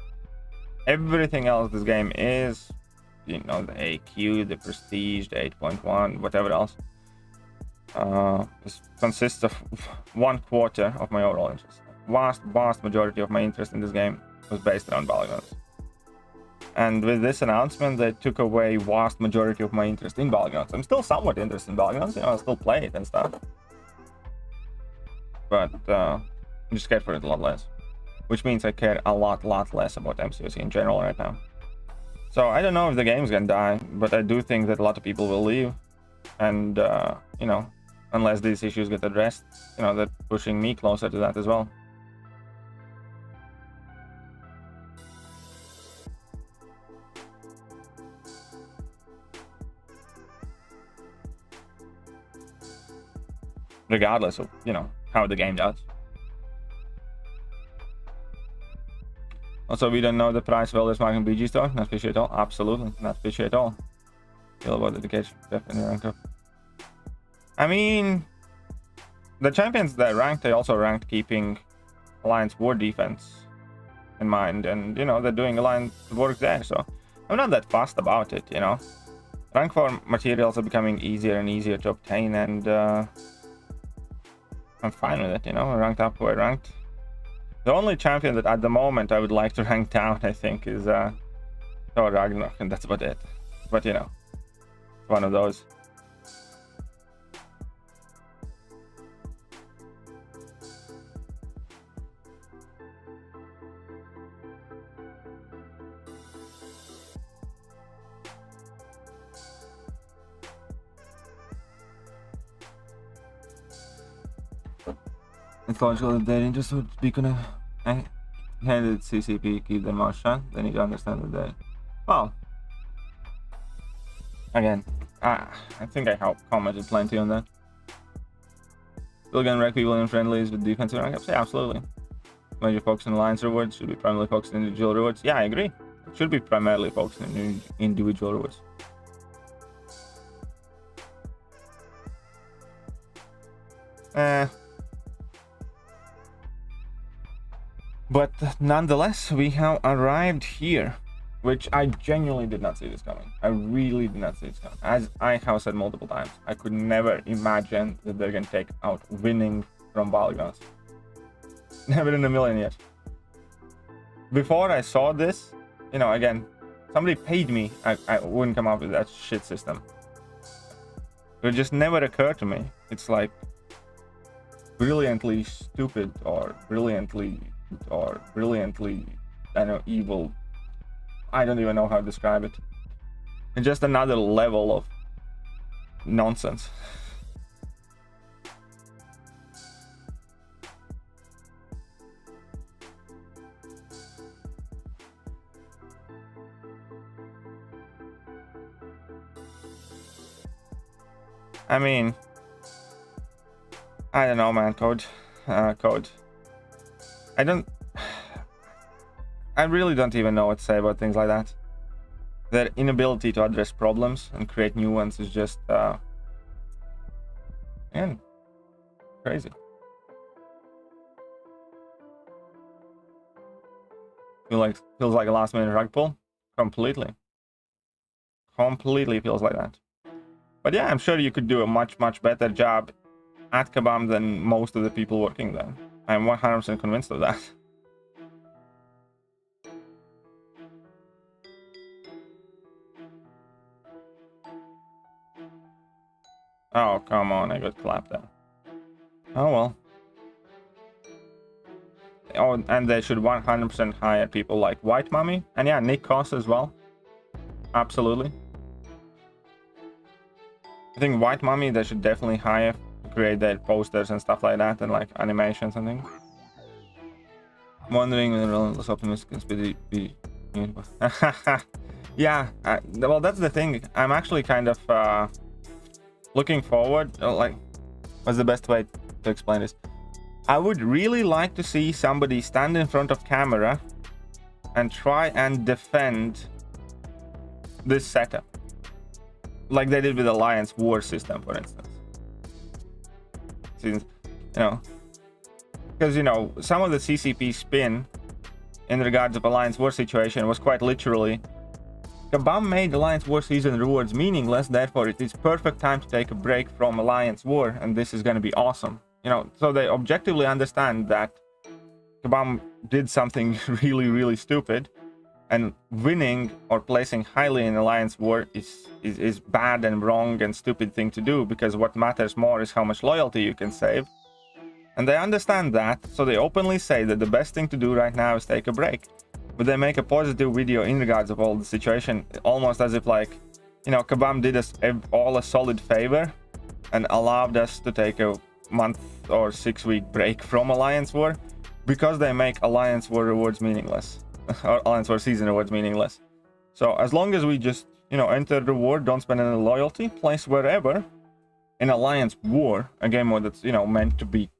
Everything else this game is, you know, the AQ, the Prestige, the 8.1, whatever else, consists of 1/4 of my overall interest. Vast majority of my interest in this game was based around Battlegrounds. And with this announcement, they took away vast majority of my interest in Battlegrounds. I'm still somewhat interested in Battlegrounds, you know, I still play it and stuff. But I'm just scared for it a lot less. Which means I care a lot less about MCOC in general right now. So I don't know if the game's gonna die, but I do think that a lot of people will leave. And, you know, unless these issues get addressed, you know, they're pushing me closer to that as well. Regardless of, you know, how the game does. Also, we don't know the price of Elder's Mark and BG store. Not fishy at all. Absolutely, not fishy at all. Feel about dedication. Definitely ranked up. I mean, the champions that ranked, they also ranked keeping Alliance war defense in mind. And, you know, they're doing Alliance work there. So I'm not that fussed about it, you know. Rank 4 materials are becoming easier and easier to obtain. And I'm fine with it, you know. I ranked up where I ranked. The only champion that at the moment I would like to rank down, I think, is Thor Ragnarok, and that's about it. But, you know, it's one of those. It's logical that their interest would be gonna handed CCP, keep their mouth shut. They need to understand that they, well, again, I think I commented plenty on that. Still gonna wreck people in friendlies with defensive rank ups? Yeah, absolutely. Major focus on alliance rewards, should be primarily focused on individual rewards. Yeah, I agree. It should be primarily focused on individual rewards. But nonetheless, we have arrived here, which I genuinely did not see this coming. I really did not see this coming. As I have said multiple times, I could never imagine that they're going to take out winning from Battlegrounds. Never in a million years. Before I saw this, you know, again, somebody paid me, I wouldn't come up with that shit system. It just never occurred to me. It's like brilliantly stupid or brilliantly, I know, evil. I don't even know how to describe it. It's just another level of nonsense. I mean, I don't know, man. Code. I really don't even know what to say about things like that. Their inability to address problems and create new ones is just, man, crazy. Feels like a last-minute rug pull. Completely feels like that. But yeah, I'm sure you could do a much better job at Kabam than most of the people working there. I'm 100% convinced of that. Oh, come on, I got clapped there. Oh well. Oh, and they should 100% hire people like White Mummy. And yeah, Nick Koss as well. Absolutely. I think White Mummy, they should definitely hire to create their posters and stuff like that, and like animations and things. I'm wondering when the relentless optimist can be yeah, well, that's the thing. I'm actually kind of looking forward, like, what's the best way to explain this? I would really like to see somebody stand in front of camera and try and defend this setup, like they did with the Alliance War system, for instance. Since, you know, because, you know, some of the CCP spin in regards of Alliance War situation was quite literally, Kabam made Alliance War season rewards meaningless, therefore it is perfect time to take a break from Alliance War, and this is going to be awesome. You know, so they objectively understand that Kabam did something really stupid, and winning or placing highly in Alliance War is bad and wrong and stupid thing to do, because what matters more is how much loyalty you can save. And they understand that, so they openly say that the best thing to do right now is take a break. But they make a positive video in regards of all the situation, almost as if, like, you know, Kabam did us all a solid favor and allowed us to take a month or 6-week break from Alliance War, because they make Alliance War rewards meaningless. Or Alliance War season rewards meaningless. So as long as we just, you know, enter the war, don't spend any loyalty, place wherever in Alliance War, a game mode that's, you know, meant to be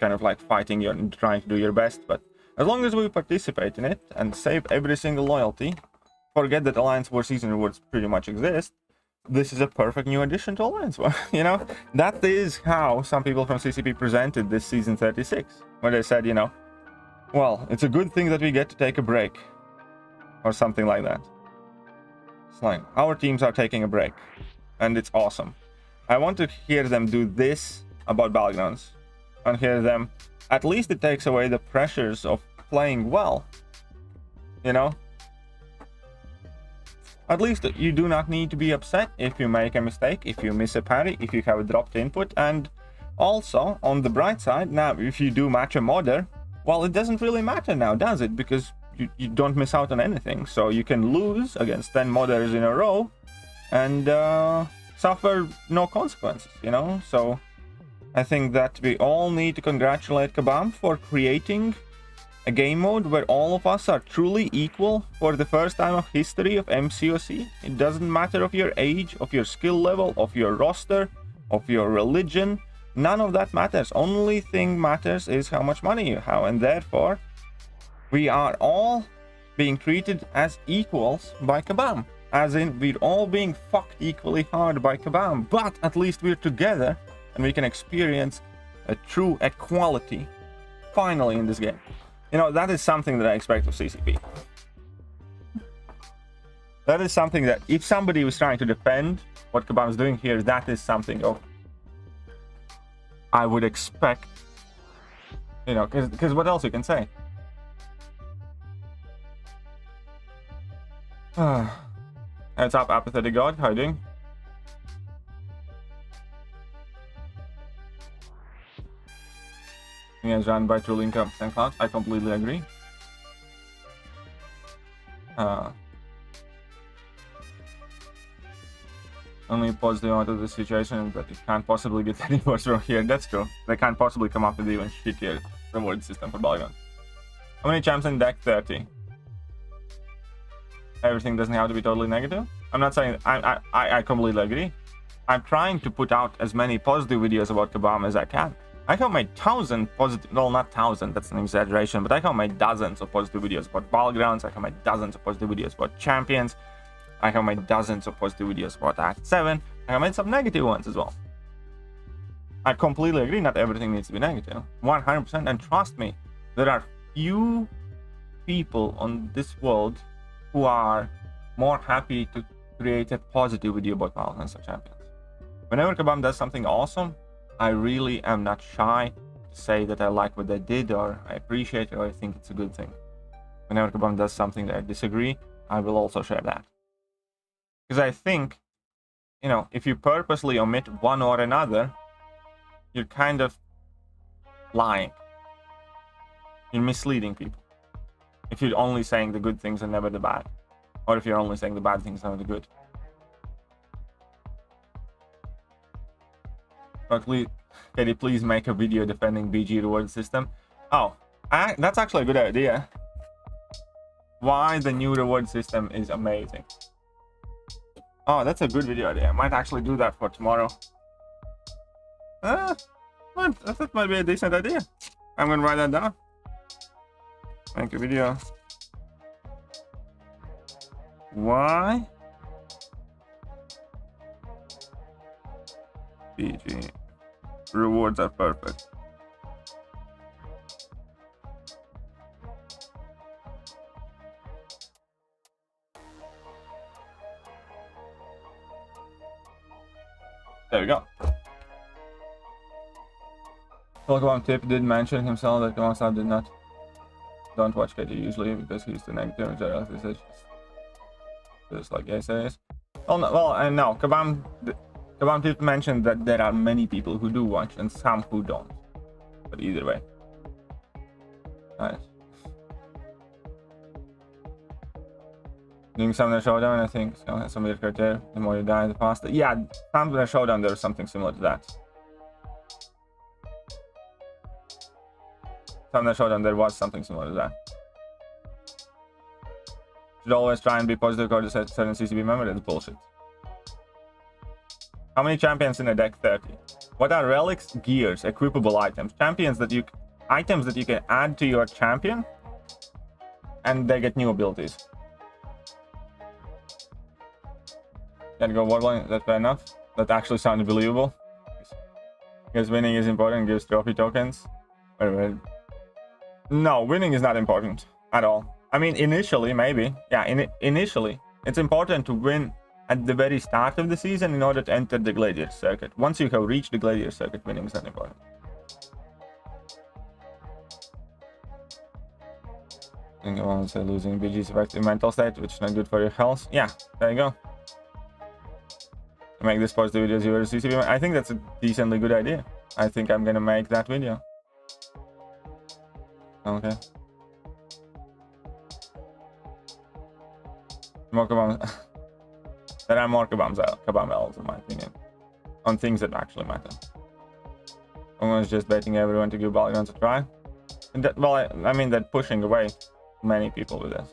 kind of like fighting you and trying to do your best, but as long as we participate in it and save every single loyalty, forget that Alliance War season rewards pretty much exist, this is a perfect new addition to Alliance War. You know, that is how some people from CCP presented this season 36, where they said, you know, well, it's a good thing that we get to take a break, or something like that. It's like, our teams are taking a break, and it's awesome. I want to hear them do this about Battlegrounds, and hear them, at least it takes away the pressures of playing well, you know? At least you do not need to be upset if you make a mistake, if you miss a parry, if you have a dropped input, and also, on the bright side, now, if you do match a modder, well, it doesn't really matter now, does it? Because you don't miss out on anything, so you can lose against 10 modders in a row and suffer no consequences, you know? So I think that we all need to congratulate Kabam for creating a game mode where all of us are truly equal for the first time of history of MCOC. It doesn't matter of your age, of your skill level, of your roster, of your religion, None of that matters. Only thing matters is how much money you have, and therefore we are all being treated as equals by Kabam. As in, we're all being fucked equally hard by Kabam, but at least we're together and we can experience a true equality finally in this game. You know, that is something that I expect of CCP. That is something that if somebody was trying to defend what Kabam is doing here, that is something of I would expect, you know, because what else you can say? What's up, Apathetic God? How you doing? Is run by true income and cloud. I completely agree. Only positive out of the situation is that it can't possibly get any worse from here. That's true. They can't possibly come up with even shittier reward system for Polygon. How many champs in deck? 30. Everything doesn't have to be totally negative. I'm not saying I completely agree. I'm trying to put out as many positive videos about Kabam as I can. I have made 1,000 positive, well, not 1,000, that's an exaggeration, but I have made dozens of positive videos about battlegrounds. I have made dozens of positive videos about champions. I have made dozens of positive videos about Act 7. I have made some negative ones as well. I completely agree, not everything needs to be negative. 100%, and trust me, there are few people on this world who are more happy to create a positive video about battlegrounds or champions. Whenever Kabam does something awesome, I really am not shy to say that I like what they did, or I appreciate it, or I think it's a good thing. Whenever Kabam does something that I disagree, I will also share that. Because I think, you know, if you purposely omit one or another, you're kind of lying. You're misleading people. If you're only saying the good things and never the bad. Or if you're only saying the bad things and never the good. But can you please make a video defending BG reward system? Oh, that's actually a good idea. Why the new reward system is amazing. Oh, that's a good video idea. I might actually do that for tomorrow. That might be a decent idea. I'm gonna write that down. Make a video. Why BG rewards are perfect. There we go. Pokemon Tip did mention himself that Comrade did not. Don't watch KD usually because he's the negative. Just like I says. Oh no, well, I know Kabam Tip mentioned that there are many people who do watch and some who don't. But either way. Nice. Doing Summoner Showdown, I think, so has some weird criteria. The more you die, the faster. Yeah, Summoner Showdown, there's something similar to that. Summoner Showdown, there was something similar to that. Should always try and be positive according to certain CCP member. That's bullshit. How many champions in a deck? 30. What are relics, gears, equipable items? Items that you can add to your champion, and they get new abilities. Gotta go Warline, that's fair enough. That actually sounded believable. Because winning is important, gives trophy tokens. Wait. No, winning is not important at all. I mean, initially, maybe. Yeah, initially. It's important to win at the very start of the season in order to enter the Gladiator circuit. Once you have reached the Gladiator circuit, winning is not important. I think I want to say losing BG's effective mental state, which is not good for your health. Yeah, there you go. Make this positive videos you CCP. I think that's a decently good idea. I think I'm gonna make that video. Okay. More Kabam. There are more Kabam elves, in my opinion, on things that actually matter. Everyone's just baiting everyone to give Battlegrounds a try. And that, well, I mean, they're pushing away many people with this.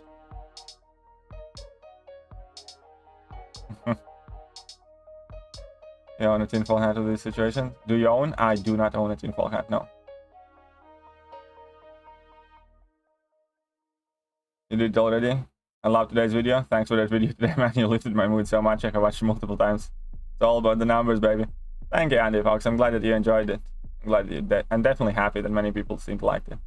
You own a tinfoil hat of this situation? Do you own? I do not own a tinfoil hat, no. You did it already? I love today's video. Thanks for that video today, man. You lifted my mood so much. I have watched it multiple times. It's all about the numbers, baby. Thank you, Andy Fox. I'm glad that you enjoyed it. I'm glad that you did. I'm definitely happy that many people seem to like it.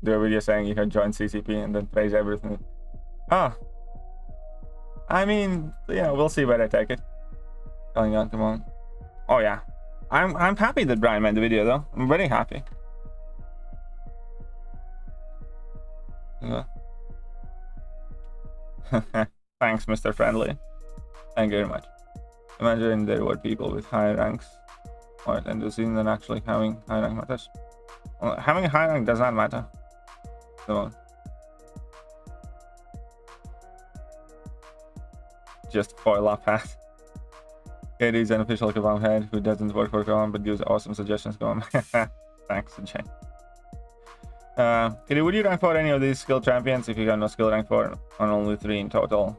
Do a video saying you can join CCP and then praise everything. Oh. I mean, yeah, we'll see where I take it. Going on tomorrow. Oh yeah. I'm happy that Brian made the video though. I'm very happy. Yeah. Thanks, Mr. Friendly. Thank you very much. Imagine there were people with high ranks or and the scene than actually having high rank matters. Well, having a high rank does not matter. So just foil up hat. It is an official Kabam head who doesn't work for Kabam but gives awesome suggestions. Kabam. Thanks, Jay. Would you rank for any of these skill champions if you got no skill rank for on only 3 in total?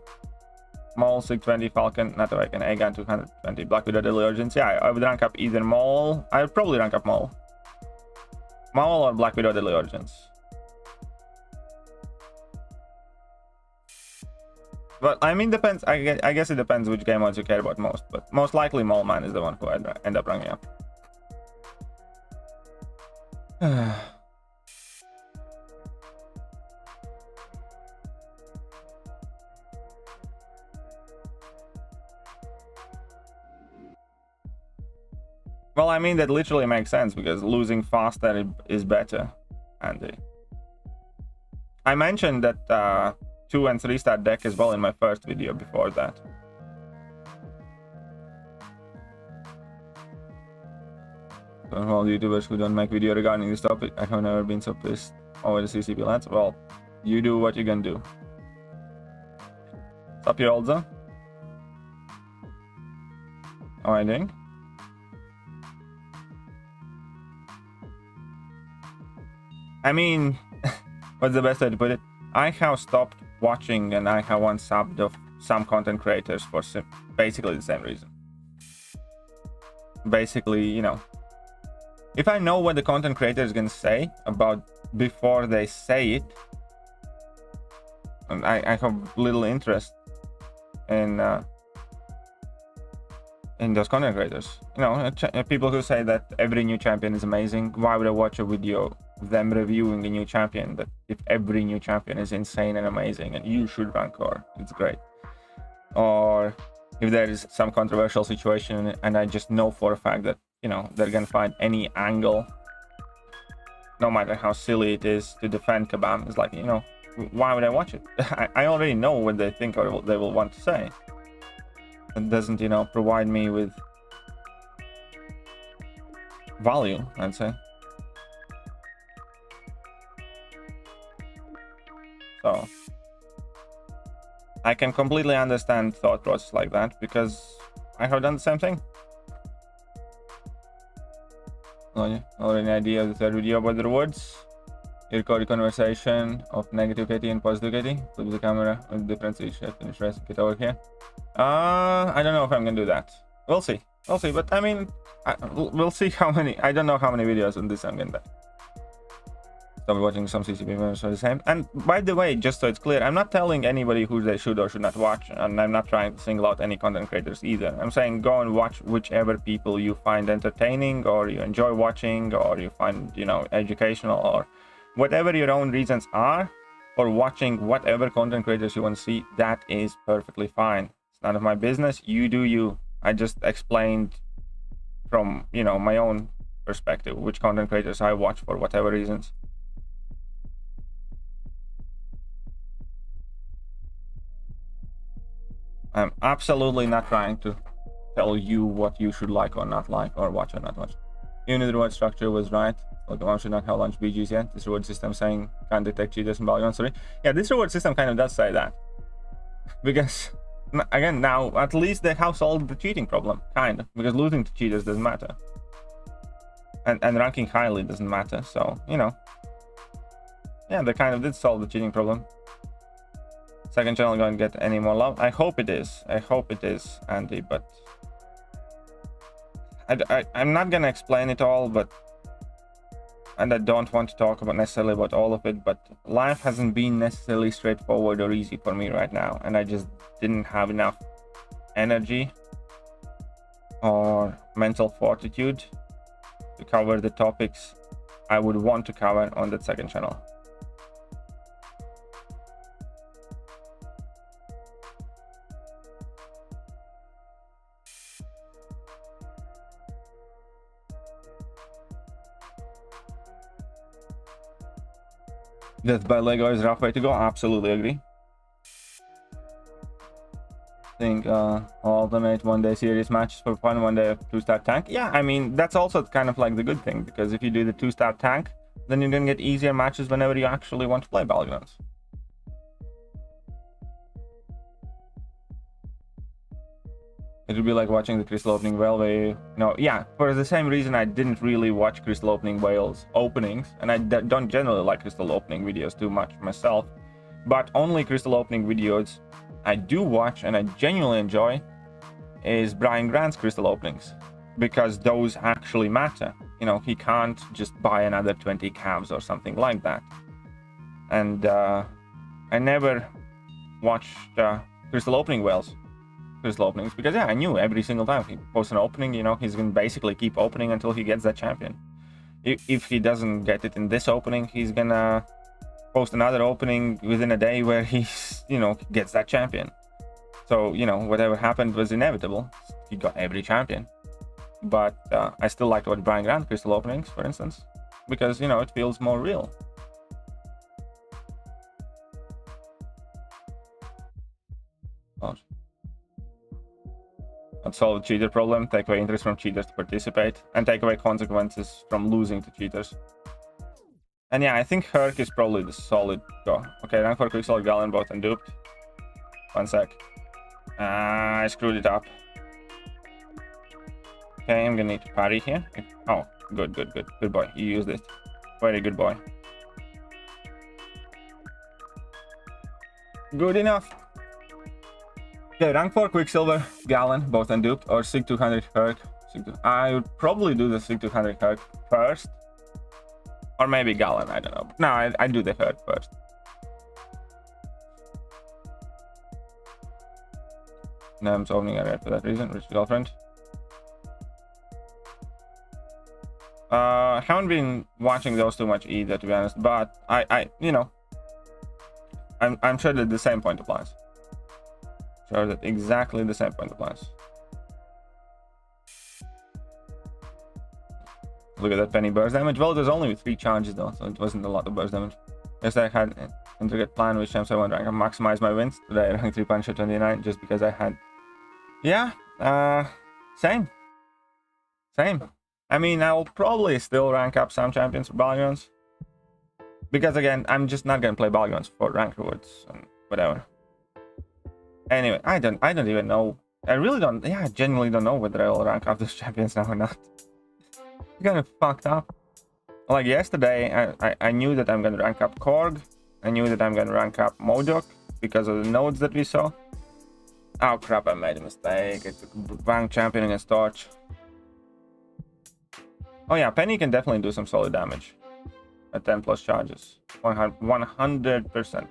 Maul, 620, Falcon, not Awaken, Aegon, 220, Black Widow, Diligence. Yeah, I would rank up either Maul. I would probably rank up Maul. Maul or Black Widow, Diligence. But I mean, depends. I guess it depends which game modes you care about most. But most likely, Maul Man is the one who I'd end up ranking up. Well, I mean, that literally makes sense because losing faster is better, Andy. I mentioned that 2 and 3 star deck as well in my first video before that. So, all YouTubers who don't make video regarding this topic, I have never been so pissed over the CCP lads. Well, you do what you can do. What's up, you older? How are you doing? I mean, what's the best way to put it? I have stopped watching and I have unsubbed of some content creators for basically the same reason. Basically, you know, if I know what the content creator is going to say about before they say it, and I have little interest in those content creators. You know, people who say that every new champion is amazing. Why would I watch a video of them reviewing a new champion that if every new champion is insane and amazing and you should rank or it's great? Or if there is some controversial situation and I just know for a fact that, you know, they're gonna find any angle, no matter how silly it is, to defend Kabam, it's like, you know, why would I watch it? I already know what they think or they will want to say. It doesn't, you know, provide me with value, I'd say. So I can completely understand thought process like that because I have done the same thing. Already an idea of the third video about the rewards. Here code conversation of negative KT and positive KT. Flip the camera with difference shift and stress. Get over here. I don't know if I'm gonna do that. We'll see. We'll see. But I mean, we'll see how many. I don't know how many videos on this I'm gonna do. Stop watching some CCP members are the same. And by the way, just so it's clear, I'm not telling anybody who they should or should not watch, and I'm not trying to single out any content creators either. I'm saying go and watch whichever people you find entertaining or you enjoy watching or you find, you know, educational or whatever your own reasons are for watching whatever content creators you want to see. That is perfectly fine. It's none of my business. You do you. I just explained from, you know, my own perspective which content creators I watch for whatever reasons. I'm absolutely not trying to tell you what you should like or not like or watch or not watch. Even if the reward structure was right, like one should not have launched BGs yet. This reward system saying can't detect cheaters in Value 1. Yeah, this reward system kind of does say that. Because, again, now at least they have solved the cheating problem, kind of. Because losing to cheaters doesn't matter. And ranking highly doesn't matter, so, you know. Yeah, they kind of did solve the cheating problem. second channel going to get any more love? I hope it is. I hope it is, Andy, but I'm not gonna explain it all, and I don't want to talk about necessarily about all of it, but life hasn't been necessarily straightforward or easy for me right now, and I just didn't have enough energy or mental fortitude to cover the topics I would want to cover on that second channel. Death by Lego is a rough way to go. Absolutely agree. Think alternate one-day series matches for fun, one day 2-star tank. Yeah, I mean, that's also kind of like the good thing, because if you do the 2-star tank, then you're gonna get easier matches whenever you actually want to play Battlegrounds. It would be like watching the Crystal Opening Whale where yeah, for the same reason I didn't really watch Crystal Opening Whales openings, and I don't generally like Crystal Opening videos too much myself, but only Crystal Opening videos I do watch and I genuinely enjoy is Brian Grant's Crystal Openings, because those actually matter. He can't just buy another 20 cabs or something like that. And I never watched Crystal Opening Whales. Crystal openings, because yeah, I knew every single time he posts an opening, he's gonna basically keep opening until he gets that champion. If he doesn't get it in this opening, he's gonna post another opening within a day where he's gets that champion. So whatever happened was inevitable. He got every champion. But I still like to watch Brian Grant Crystal openings, for instance, because it feels more real. Oh. Solve the cheater problem, take away interest from cheaters to participate, and take away consequences from losing to cheaters. And yeah, I think Herc is probably the solid go. Okay, rank for Quicksilver, Galen, both unduped. 1 sec. I screwed it up. Okay, I'm gonna need to parry here. Oh, good. Good boy. You used it. Very good boy. Good enough. Okay, rank 4 Quicksilver, Galen, both unduped, or Sig 200 Herc. I would probably do the Sig 200 Herc first. Or maybe Galen, I don't know. No, I do the Herc first. No, I'm opening a red for that reason. Rich girlfriend. I haven't been watching those too much either, to be honest, but I'm sure that the same point applies. Sure that exactly the same point applies. Look at that penny burst damage. Well, there's only 3 charges though, so it wasn't a lot of burst damage. Yes, I had an intricate plan with champs I want rank. I maximize my wins. Today I ranked 3 Punisher 29 just because I had. Yeah, same. I mean, I'll probably still rank up some champions for Battlegrounds, because again, I'm just not gonna play Battlegrounds for rank rewards and whatever. Anyway, I don't even know. I really don't. Yeah, I genuinely don't know whether I'll rank up those champions now or not. It's kind of fucked up. Like yesterday, I knew that I'm gonna rank up Korg. I knew that I'm gonna rank up Modok because of the nodes that we saw. Oh crap! I made a mistake. I took rank champion against Torch. Oh yeah, Penny can definitely do some solid damage at 10 plus charges. 100%.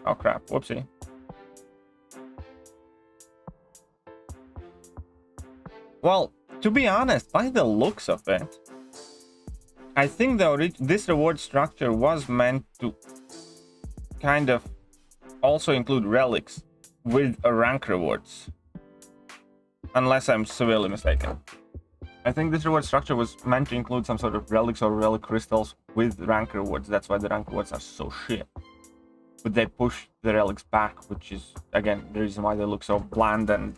Oh crap, whoopsie. Well, to be honest, by the looks of it, I think this reward structure was meant to kind of also include relics with rank rewards. Unless I'm severely mistaken. I think this reward structure was meant to include some sort of relics or relic crystals with rank rewards. That's why the rank rewards are so shit. But they push the relics back, which is, again, the reason why they look so bland and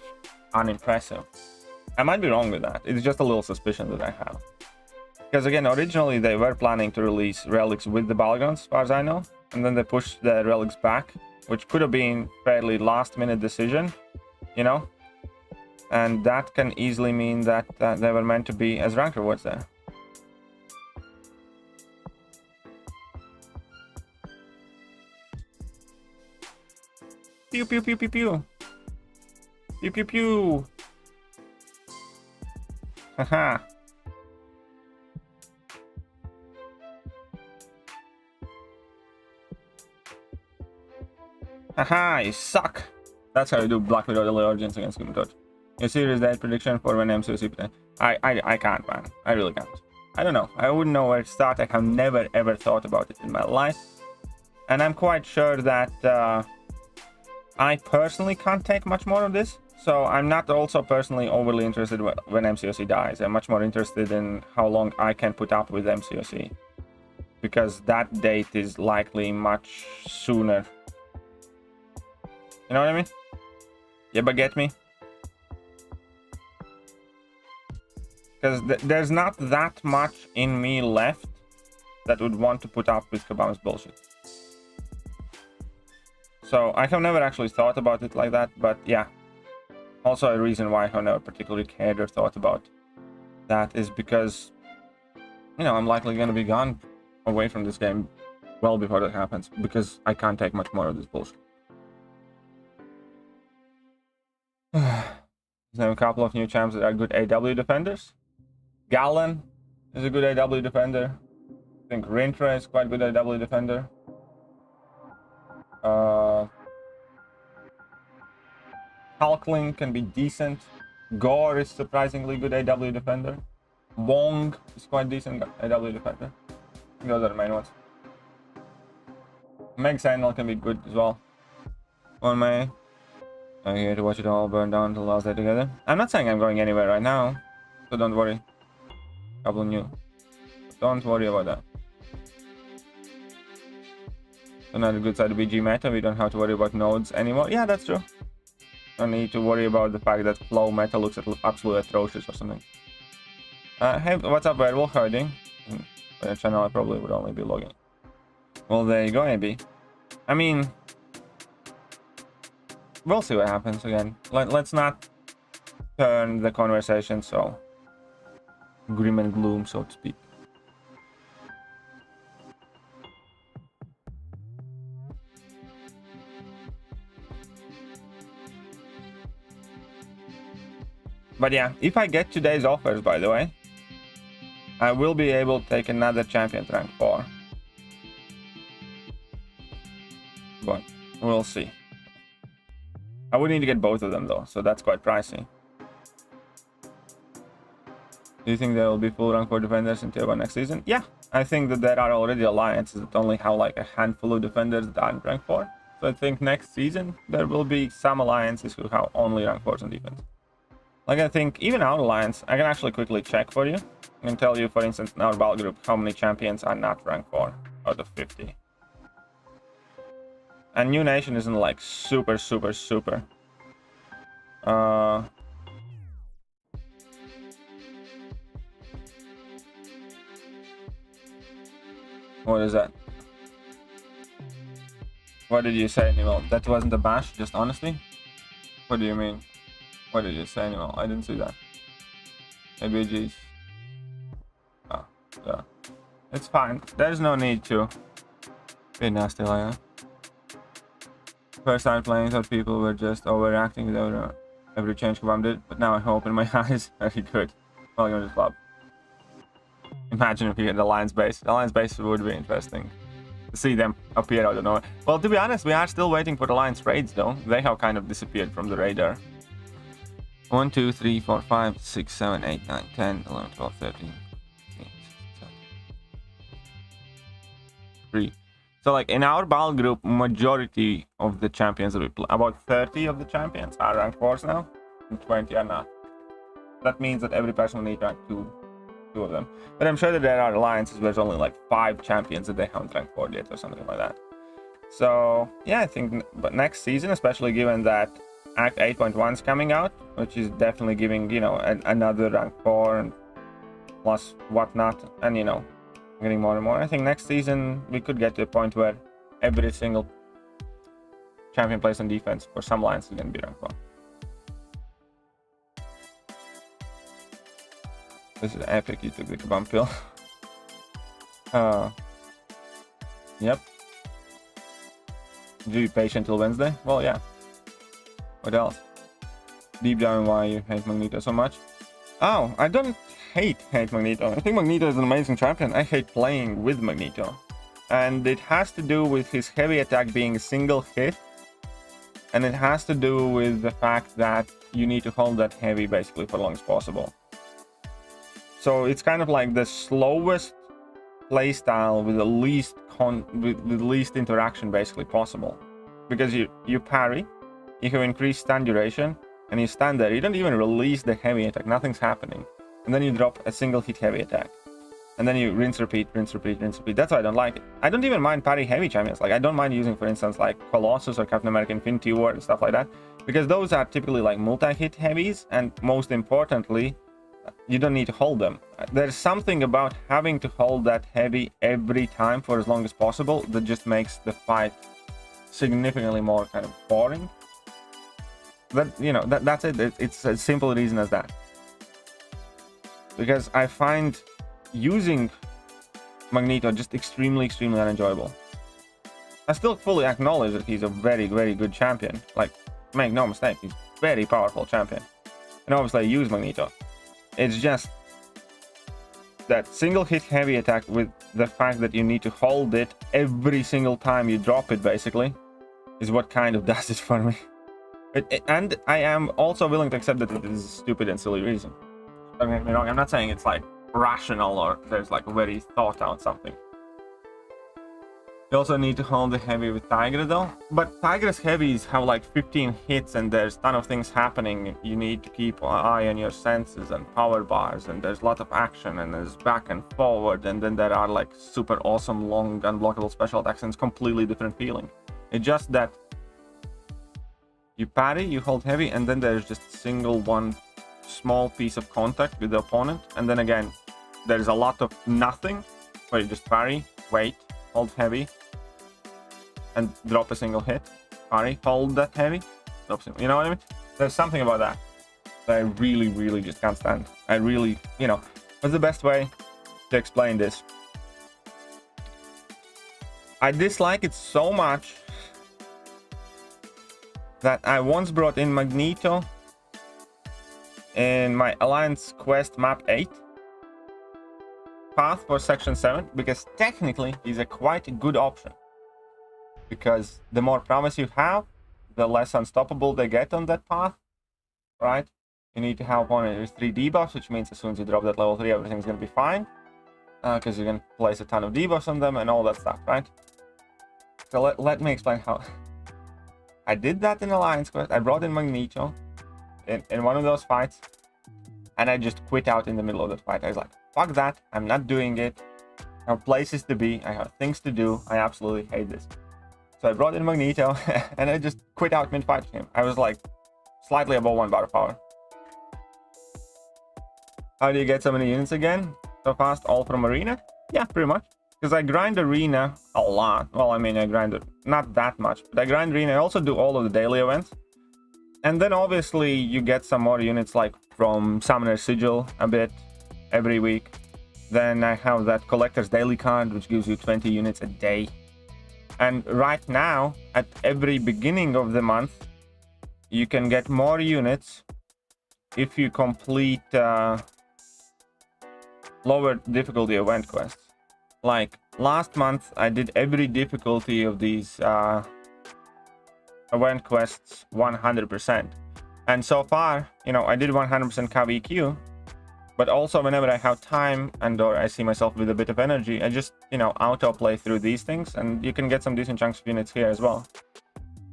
unimpressive. I might be wrong with that. It's just a little suspicion that I have. Because again, originally they were planning to release relics with the Battlegrounds, as far as I know. And then they pushed the relics back, which could have been fairly last-minute decision, And that can easily mean that they were meant to be as rank rewards there. Pew pew pew pew pew. Pew pew pew. Haha. Haha, you suck. That's how you do Black Widow Daily Origins against Human Torch. Your serious date prediction for when MCOC play. I can't, man. I really can't. I don't know. I wouldn't know where to start. I have never ever thought about it in my life. And I'm quite sure that I personally can't take much more of this. So I'm not also personally overly interested when MCOC dies. I'm much more interested in how long I can put up with MCOC. Because that date is likely much sooner. You know what I mean? Yeah, but get me? Because there's not that much in me left that would want to put up with Kabam's bullshit. So I have never actually thought about it like that, but yeah. Also a reason why I have never particularly cared or thought about that is because, you know, I'm likely going to be gone away from this game well before that happens, because I can't take much more of this bullshit. There's a couple of new champs that are good AW defenders. Galen is a good AW defender. I think Rintra is quite good AW defender. Hulkling can be decent. Gore is surprisingly good AW defender. Wong is quite decent AW defender. I think those are the main ones. Meg Sentinel can be good as well. One May. I'm here to watch it all burn down till last day together. I'm not saying I'm going anywhere right now, so don't worry. Couple new. Don't worry about that. Another good side of BG meta, we don't have to worry about nodes anymore. Yeah, that's true. Don't need to worry about the fact that flow meta looks absolutely atrocious or something. Hey, what's up, Werewolf? Herding. On your channel, I probably would only be logging. Well, there you go, AB. I mean, we'll see what happens again. Let's not turn the conversation so grim and gloom, so to speak. But yeah, if I get today's offers, by the way, I will be able to take another champion rank 4. But we'll see. I would need to get both of them though, so that's quite pricey. Do you think there will be full rank 4 defenders in tier 1 next season? Yeah, I think that there are already alliances that only have like a handful of defenders that aren't rank 4. So I think next season there will be some alliances who have only rank 4s on defense. Like I think even our alliance, I can actually quickly check for you. I can tell you, for instance, in our battle group, how many champions are not rank 4 out of 50. And New Nation isn't like super. What is that? What did you say, Animal? That wasn't a bash, just honestly? What do you mean? What did you say, Animal? I didn't see that. Maybe geez. Oh, yeah. It's fine. There's no need to be nasty like that. First time playing, thought people were just overreacting with every change Kabam did, but now I open my eyes. Very good. Welcome to the club. Imagine if you get the Alliance base. The Alliance base would be interesting to see them appear out of nowhere. Well, to be honest, we are still waiting for the Alliance raids though. They have kind of disappeared from the radar. 1, 2, 3, 4, 5, 6, 7, 8, 9, 10, 11, 12, 13, 15, 16, 3. So like in our battle group, majority of the champions that we play, about 30 of the champions are rank 4s now, and 20 are not. That means that every person will need rank 2 of them. But I'm sure that there are alliances where there's only like 5 champions that they haven't ranked 4 yet or something like that. So yeah, I think but next season, especially given that Act 8.1 is coming out, which is definitely giving, you know, another rank 4 and plus whatnot, and you know, getting more and more. I think next season we could get to a point where every single champion plays on defense for some lines is going to be rank 4. This is epic. You took the Kabam pill. Yep. Do you be patient till Wednesday? Well, yeah. What else? Deep down, why you hate Magneto so much? Oh, I don't hate Magneto. I think Magneto is an amazing champion. I hate playing with Magneto. And it has to do with his heavy attack being a single hit. And it has to do with the fact that you need to hold that heavy basically for as long as possible. So it's kind of like the slowest playstyle with the least interaction basically possible. Because you parry, you have increased stun duration, and you stand there. You don't even release the heavy attack, nothing's happening. And then you drop a single hit heavy attack. And then you rinse, repeat, rinse, repeat, rinse, repeat. That's why I don't like it. I don't even mind parry heavy champions. Like, I don't mind using, for instance, like Colossus or Captain America Infinity War and stuff like that. Because those are typically like multi-hit heavies. And most importantly, you don't need to hold them. There's something about having to hold that heavy every time for as long as possible that just makes the fight significantly more kind of boring. That's it. It's a simple reason as that. Because I find using Magneto just extremely unenjoyable. I still fully acknowledge that he's a very good champion. Like, make no mistake, he's a very powerful champion. And obviously I use Magneto. It's just that single hit heavy attack with the fact that you need to hold it every single time you drop it basically is what kind of does it for me. And I am also willing to accept that it is a stupid and silly reason. Don't get me wrong, I'm not saying it's like rational or there's like a very thought out something. You also need to hold the heavy with Tigra though. But Tigra's heavies have like 15 hits and there's a ton of things happening. You need to keep an eye on your senses and power bars, and there's a lot of action and there's back and forward, and then there are like super awesome long unblockable special attacks, and it's completely different feeling. It's just that you parry, you hold heavy, and then there's just single one small piece of contact with the opponent, and then again there's a lot of nothing where you just parry, wait, hold heavy, and drop a single hit, parry, hold that heavy, drop single, you know what I mean? There's something about that I really just can't stand. I really, what's the best way to explain this? I dislike it so much that I once brought in Magneto in my Alliance Quest Map 8 path for Section 7, because technically he's a quite good option. Because the more promise you have, the less unstoppable they get on that path, right? You need to have one of your 3 debuffs, which means as soon as you drop that level 3, everything's going to be fine. Because you can place a ton of debuffs on them and all that stuff, right? So let me explain how I did that in Alliance Quest. I brought in Magneto in one of those fights, and I just quit out in the middle of that fight. I was like, fuck that, I'm not doing it. I have places to be, I have things to do, I absolutely hate this. So I brought in Magneto, and I just quit out mid-fight with him. I was like, slightly above 1 bar of power. How do you get so many units again so fast? All from Arena? Yeah, pretty much. Because I grind Arena a lot. Well, I mean, I grind it not that much, but I grind Arena. I also do all of the daily events. And then obviously you get some more units like from Summoner Sigil a bit every week. Then I have that Collector's Daily card, which gives you 20 units a day. And right now, at every beginning of the month, you can get more units if you complete lower difficulty event quests. Like last month, I did every difficulty of these event quests 100%. And so far, I did 100% KVQ, but also whenever I have time and or I see myself with a bit of energy, I just, auto play through these things, and you can get some decent chunks of units here as well.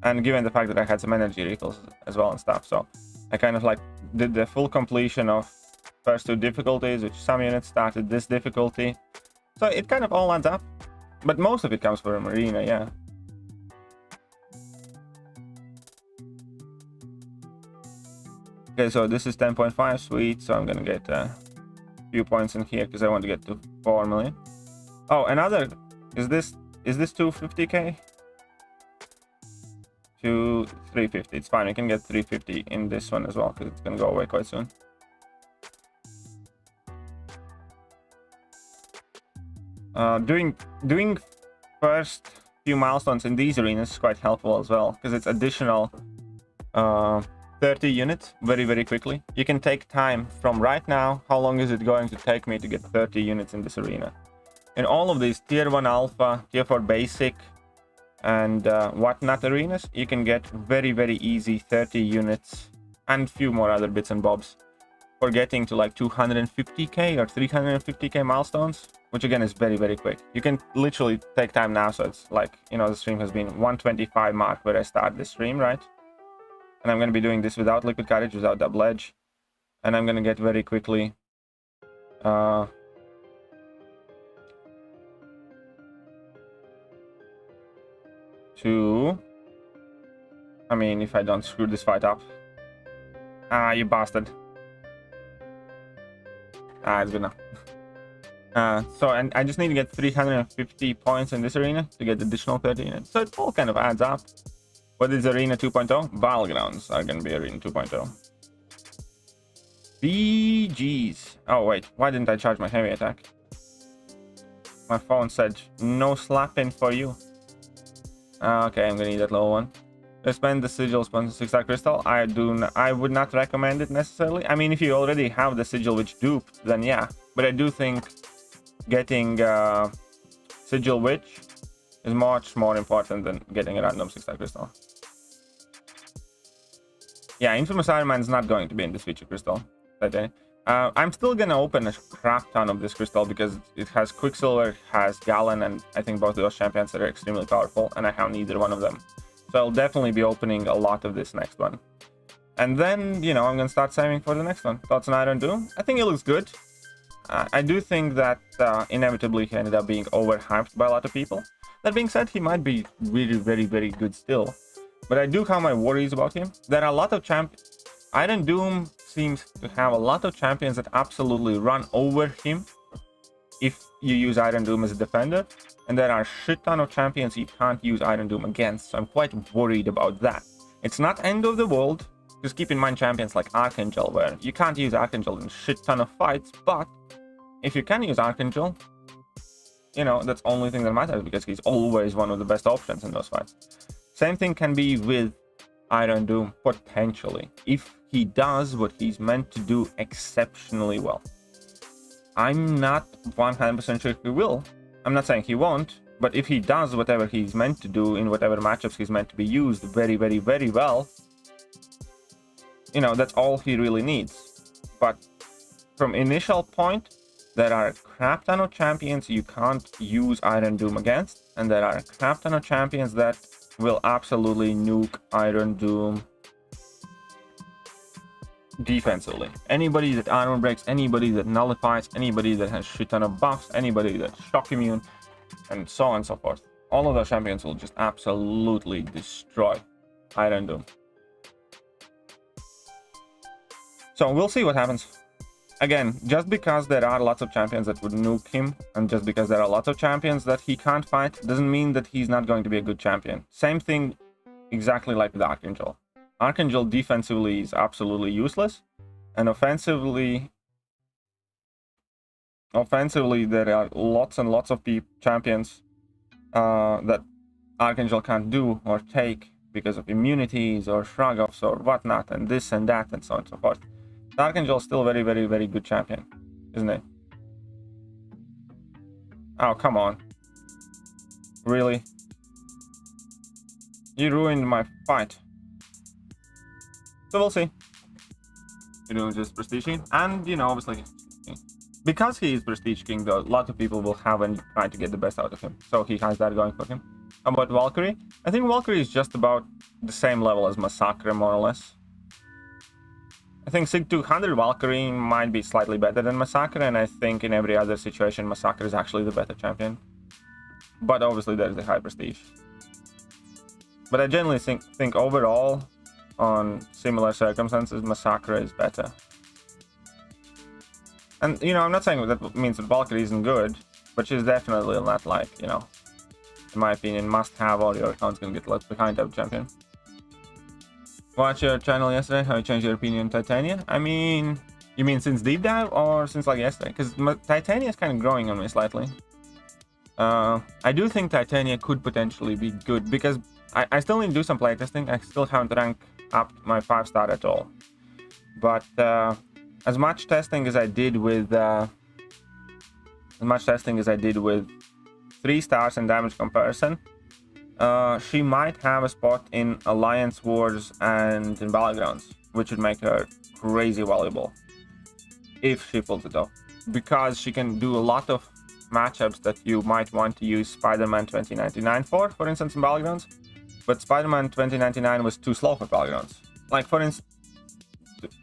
And given the fact that I had some energy refills as well and stuff, so I kind of like did the full completion of first 2 difficulties, which some units started this difficulty. So it kind of all adds up, but most of it comes from Arena, yeah. Okay, so this is 10.5, sweet, so I'm gonna get a few points in here because I want to get to 4 million. Oh, another, is this 250k? To 350, it's fine, we can get 350 in this one as well because it's gonna go away quite soon. Doing first few milestones in these arenas is quite helpful as well, because it's additional 30 units very, very quickly. You can take time from right now. How long is it going to take me to get 30 units in this arena? In all of these tier 1 alpha, tier 4 basic, and whatnot arenas, you can get very, very easy 30 units and few more other bits and bobs for getting to like 250k or 350k milestones, which again is very, very quick. You can literally take time now, so it's like, you know, the stream has been 125 mark where I start this stream, right? And I'm going to be doing this without liquid courage, without double edge, and I'm going to get very quickly to, I mean, if I don't screw this fight up. Ah, you bastard. Ah, it's good enough. So, and I just need to get 350 points in this arena to get the additional 30 units. So it all kind of adds up. What is Arena 2.0? Battlegrounds are going to be Arena 2.0. BG's. Oh, wait. Why didn't I charge my heavy attack? My phone said, no slapping for you. Okay, I'm going to need that low one. Spend the sigil, sponsor 6-star crystal. I would not recommend it necessarily. I mean, if you already have the sigil which duped, then yeah. But I do think getting sigil witch is much more important than getting a random 6-star crystal. Yeah, Infamous Iron Man is not going to be in this feature crystal. I'm still gonna open a crap ton of this crystal because it has Quicksilver, has Gallon, and I think both of those champions are extremely powerful, and I have neither one of them. So I'll definitely be opening a lot of this next one. And then, you know, I'm gonna start saving for the next one. Thoughts on Iron Doom? I think it looks good. I do think that inevitably he ended up being overhyped by a lot of people. That being said, he might be really very, very good still. But I do have my worries about him. There are a lot of champions. Iron Doom seems to have a lot of champions that absolutely run over him if you use Iron Doom as a defender. And there are a shit ton of champions you can't use Iron Doom against. So I'm quite worried about that. It's not end of the world. Just keep in mind champions like Archangel, where you can't use Archangel in a shit ton of fights. But if you can use Archangel, you know, that's the only thing that matters, because he's always one of the best options in those fights. Same thing can be with Iron Doom, potentially, if he does what he's meant to do exceptionally well. I'm not 100% sure if he will. I'm not saying he won't, but if he does whatever he's meant to do in whatever matchups he's meant to be used very, very, very well, you know, that's all he really needs. But from initial point, there are a crap ton of champions you can't use Iron Doom against, and there are a crap ton of champions that will absolutely nuke Iron Doom defensively. Anybody that armor breaks, anybody that nullifies, anybody that has shit ton of buffs, anybody that's shock immune, and so on and so forth. All of those champions will just absolutely destroy Iron Doom. So we'll see what happens. Again, just because there are lots of champions that would nuke him, and just because there are lots of champions that he can't fight, doesn't mean that he's not going to be a good champion. Same thing exactly like with Archangel. Archangel defensively is absolutely useless, and offensively there are lots and lots of champions that Archangel can't do or take because of immunities or shrug-offs or whatnot, and this and that and so on and so forth. Archangel is still a very, very, very good champion, isn't it? Oh, come on. Really? You ruined my fight. So we'll see. You know, just Prestige King. And, you know, obviously, because he is Prestige King, though, a lot of people will have and try to get the best out of him. So he has that going for him. About Valkyrie? I think Valkyrie is just about the same level as Massacre, more or less. I think Sig 200 Valkyrie might be slightly better than Massacre, and I think in every other situation Massacre is actually the better champion. But obviously there's the high prestige. But I generally think overall, on similar circumstances, Massacre is better. And, you know, I'm not saying that means that Valkyrie isn't good, but she's definitely not like, you know, in my opinion, must-have, or your account's gonna get left behind that champion. Watch your channel yesterday, how you changed your opinion on Titania? I mean, you mean since deep dive or since like yesterday? Because Titania is kind of growing on me slightly. I do think Titania could potentially be good because I still need to do some playtesting. I still haven't ranked up my 5-star at all. But as much testing as I did with 3 stars and damage comparison, she might have a spot in Alliance Wars and in Battlegrounds, which would make her crazy valuable if she pulls it off, because she can do a lot of matchups that you might want to use Spider-Man 2099 for instance, in Battlegrounds. But Spider-Man 2099 was too slow for Battlegrounds. Like, for instance,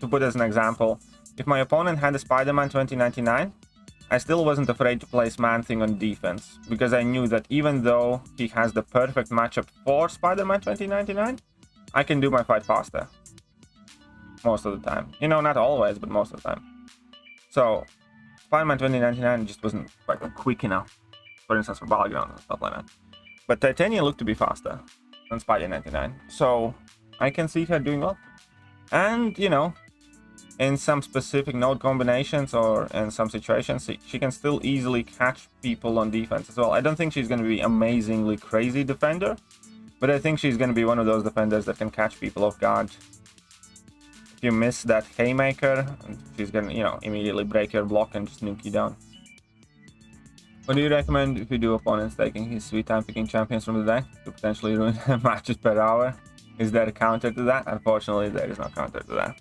to put as an example, if my opponent had a Spider-Man 2099, I still wasn't afraid to place Man-Thing on defense, because I knew that even though he has the perfect matchup for Spider-Man 2099, I can do my fight faster. Most of the time. You know, not always, but most of the time. So, Spider-Man 2099 just wasn't quite quick enough, for instance, for Battlegrounds and stuff like that. But Titania looked to be faster than Spider 99, so I can see her doing well. And, you know, in some specific node combinations or in some situations, she can still easily catch people on defense as well. I don't think she's going to be amazingly crazy defender, but I think she's going to be one of those defenders that can catch people off guard. If you miss that haymaker, she's going to, you know, immediately break your block and just nuke you down. What do you recommend if you do opponents taking his sweet time picking champions from the deck to potentially ruin matches per hour? Is there a counter to that? Unfortunately, there is no counter to that.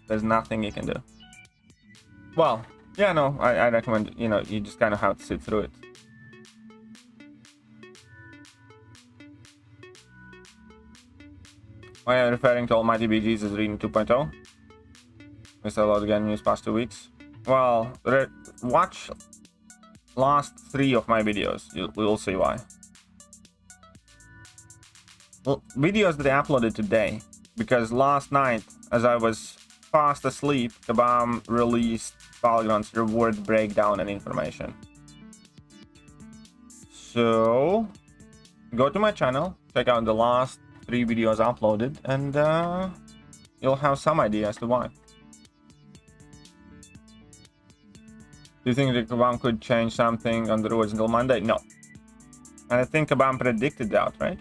There's nothing you can do. Well, yeah, no, I recommend, you know, you just kind of have to sit through it. Why are you referring to Almighty BGs as reading 2.0? Missed a lot again news past 2 weeks. Well, watch last 3 of my videos. You'll see why. Well, videos that I uploaded today, because last night, as I was fast asleep, Kabam released Battlegrounds reward breakdown and information. So, go to my channel, check out the last 3 videos uploaded, and you'll have some idea as to why. Do you think that Kabam could change something on the rewards until Monday? No. And I think Kabam predicted the outrage.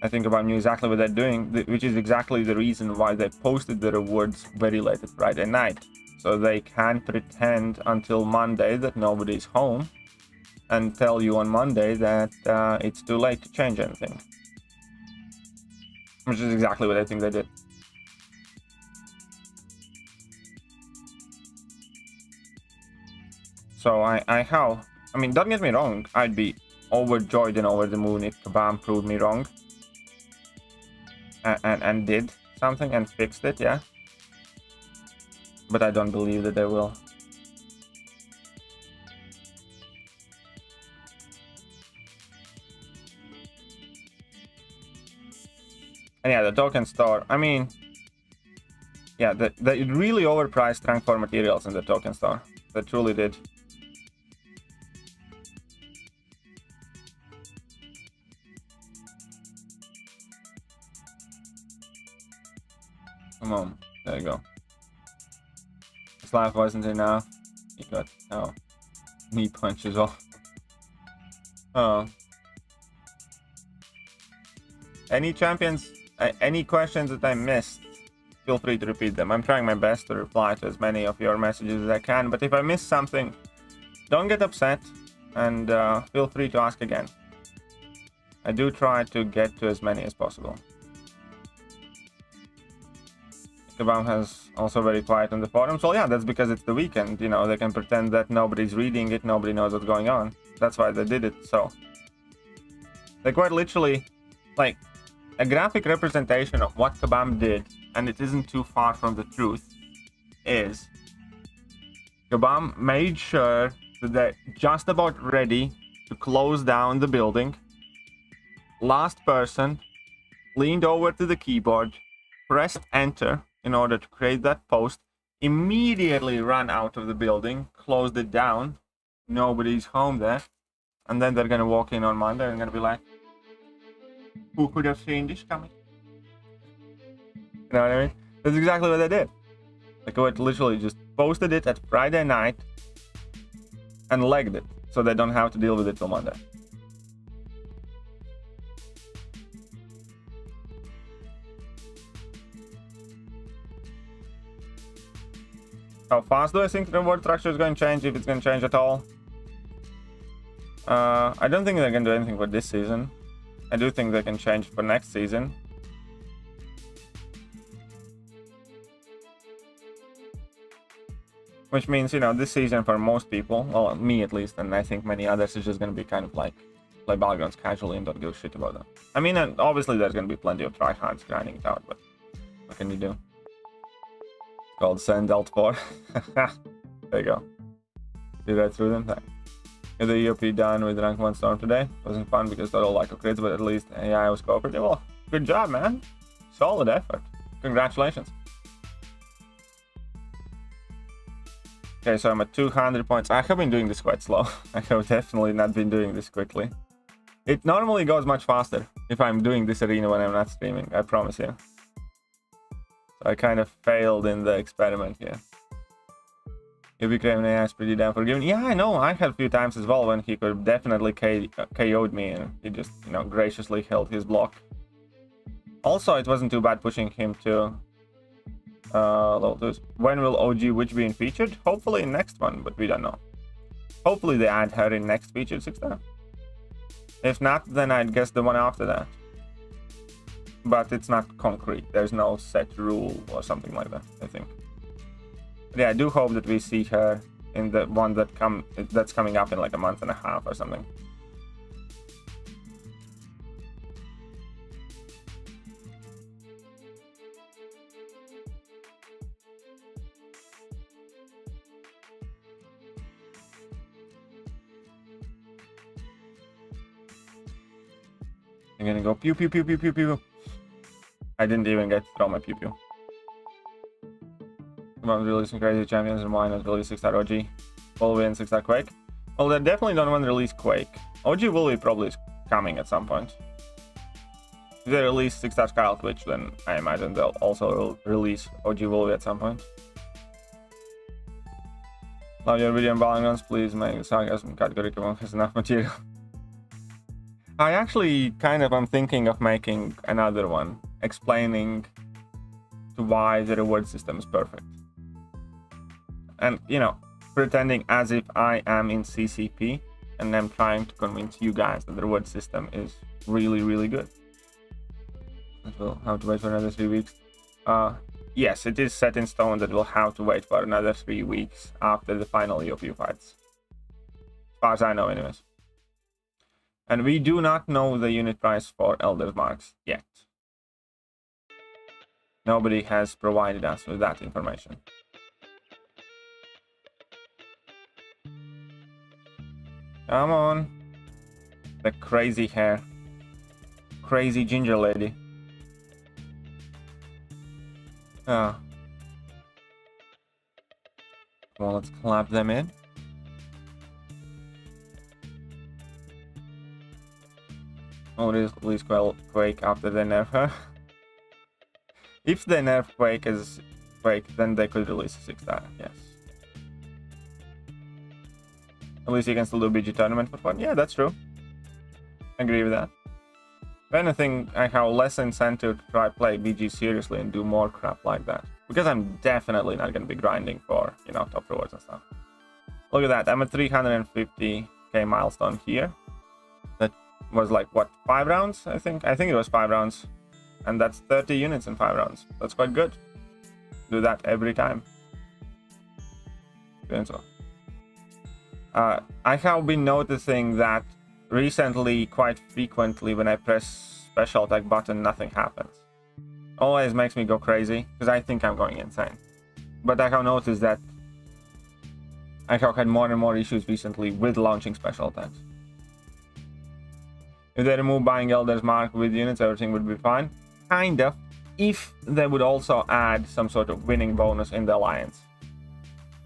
I think Kabam knew exactly what they're doing, which is exactly the reason why they posted the rewards very late at Friday night. So they can pretend until Monday that nobody's home and tell you on Monday that it's too late to change anything. Which is exactly what I think they did. So I mean, don't get me wrong, I'd be overjoyed and over the moon if Kabam proved me wrong. And did something and fixed it, yeah. But I don't believe that they will. And yeah, the token store, I mean, yeah, they really overpriced rank 4 materials in the token store. They truly did. Come on, there you go. His life wasn't enough. He got knee punches off. Oh. Any champions, any questions that I missed, feel free to repeat them. I'm trying my best to reply to as many of your messages as I can, but if I miss something, don't get upset and feel free to ask again. I do try to get to as many as possible. Kabam has also very quiet on the forums. Well, yeah, that's because it's the weekend. You know, they can pretend that nobody's reading it, nobody knows what's going on. That's why they did it. So, they quite literally, like, a graphic representation of what Kabam did, and it isn't too far from the truth, is Kabam made sure that they're just about ready to close down the building. Last person leaned over to the keyboard, pressed enter in order to create that post, immediately ran out of the building, closed it down, nobody's home there, and then they're gonna walk in on Monday and gonna be like, who could have seen this coming? You know what I mean? That's exactly what they did. Like, what literally just posted it at Friday night and legged it, so they don't have to deal with it till Monday. How fast do I think the reward structure is going to change, if it's going to change at all? I don't think they're going to do anything for this season. I do think they can change for next season. Which means, you know, this season for most people, well, me at least, and I think many others, is just going to be kind of like play Battlegrounds casually and don't give a shit about them. I mean, and obviously there's going to be plenty of tryhards grinding it out, but what can you do? It's called Send Alt 4. There you go. You read through them? Thanks. Get the EOP done with rank 1 Storm today. It wasn't fun because they're all like crits, but at least AI was cooperative. Well, good job, man. Solid effort. Congratulations. Okay, so I'm at 200 points. I have been doing this quite slow. I have definitely not been doing this quickly. It normally goes much faster if I'm doing this arena when I'm not streaming, I promise you. So I kind of failed in the experiment here. You became an AI is pretty damn forgiving. Yeah, I know. I had a few times as well when he could definitely KO'd me and he just, you know, graciously held his block. Also, it wasn't too bad pushing him to level 2s. When will OG Witch be featured? Hopefully in next one, but we don't know. Hopefully they add her in next featured 6-star. If not, then I'd guess the one after that. But it's not concrete. There's no set rule or something like that, I think. But yeah, I do hope that we see her in the one that's coming up in like a month and a half or something. I'm gonna go pew pew pew pew pew pew. I didn't even get to throw my pew pew. Come on, release some crazy champions and why not release 6-star OG? Will we in 6-star Quake? Well, they definitely don't want to release Quake. OG will be probably coming at some point. If they release 6-star Scarlet Witch, then I imagine they'll also release OG Wolvie at some point. Love your video on Battlegrounds, please make sarcasm category has enough material. I actually kind of am thinking of making another one explaining to why the reward system is perfect. And, you know, pretending as if I am in CCP and I'm trying to convince you guys that the reward system is really, really good. We'll have to wait for another 3 weeks. Yes, it is set in stone that we'll have to wait for another 3 weeks after the final EOP fights. As far as I know, anyways. And we do not know the unit price for Elder's Marks yet. Nobody has provided us with that information. Come on. The crazy hair. Crazy ginger lady. Ah. Well, let's clap them in. Oh, release Quake after they nerf her. If they nerf Quake as Quake, then they could release a 6-star, yes. At least you can still do BG tournament for fun. Yeah, that's true. I agree with that. If anything, I have less incentive to try play BG seriously and do more crap like that. Because I'm definitely not going to be grinding for, you know, top rewards and stuff. Look at that, I'm at 350k milestone here. That was like, what, 5 rounds, I think? I think it was 5 rounds. And that's 30 units in 5 rounds. That's quite good. Do that every time. Doing so. I have been noticing that recently, quite frequently, when I press special attack button, nothing happens. Always makes me go crazy, because I think I'm going insane. But I have noticed that I have had more and more issues recently with launching special attacks. If they remove buying Elder's Mark with units, everything would be fine. Kind of, if they would also add some sort of winning bonus in the Alliance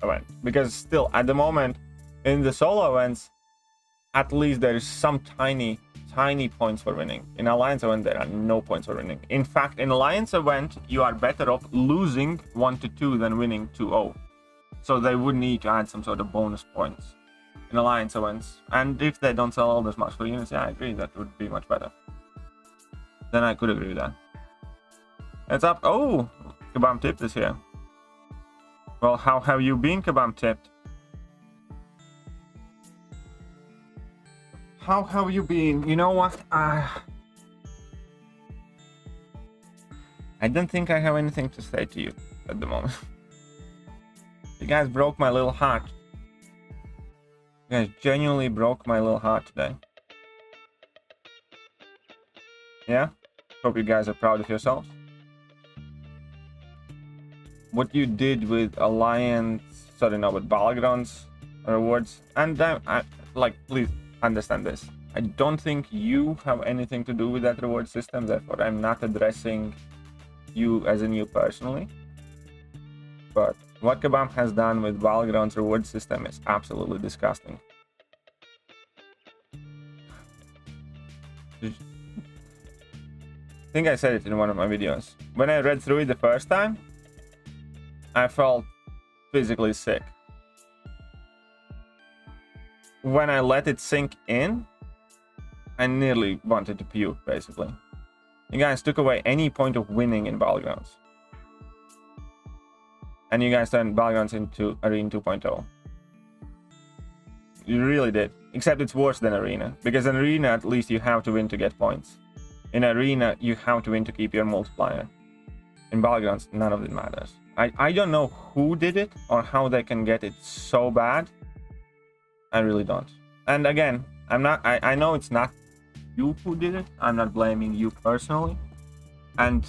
event. Because still, at the moment, in the solo events, at least there is some tiny points for winning. In Alliance event, there are no points for winning. In fact, in Alliance event, you are better off losing 1-2 than winning 2-0. So they would need to add some sort of bonus points in Alliance events. And if they don't sell all this much for units, yeah, I agree, that would be much better. Then I could agree with that. It's up. Oh, Kebab Tip is here. Well, how have you been, Kebab Tipped? How have you been? You know what? I don't think I have anything to say to you at the moment. You guys broke my little heart. You guys genuinely broke my little heart today. Yeah? Hope you guys are proud of yourselves. What you did with Alliance, sorry, no, with Battlegrounds rewards, and like, please understand this. I don't think you have anything to do with that reward system, therefore I'm not addressing you as in you personally. But what Kebab has done with Battlegrounds reward system is absolutely disgusting. I think I said it in one of my videos. When I read through it the first time, I felt physically sick. When I let it sink in, I nearly wanted to puke, basically. You guys took away any point of winning in Battlegrounds. And you guys turned Battlegrounds into Arena 2.0. You really did. Except it's worse than Arena. Because in Arena, at least you have to win to get points. In Arena, you have to win to keep your multiplier. In Battlegrounds, none of it matters. I don't know who did it or how they can get it so bad. I really don't. And again, I know it's not you who did it. I'm not blaming you personally. And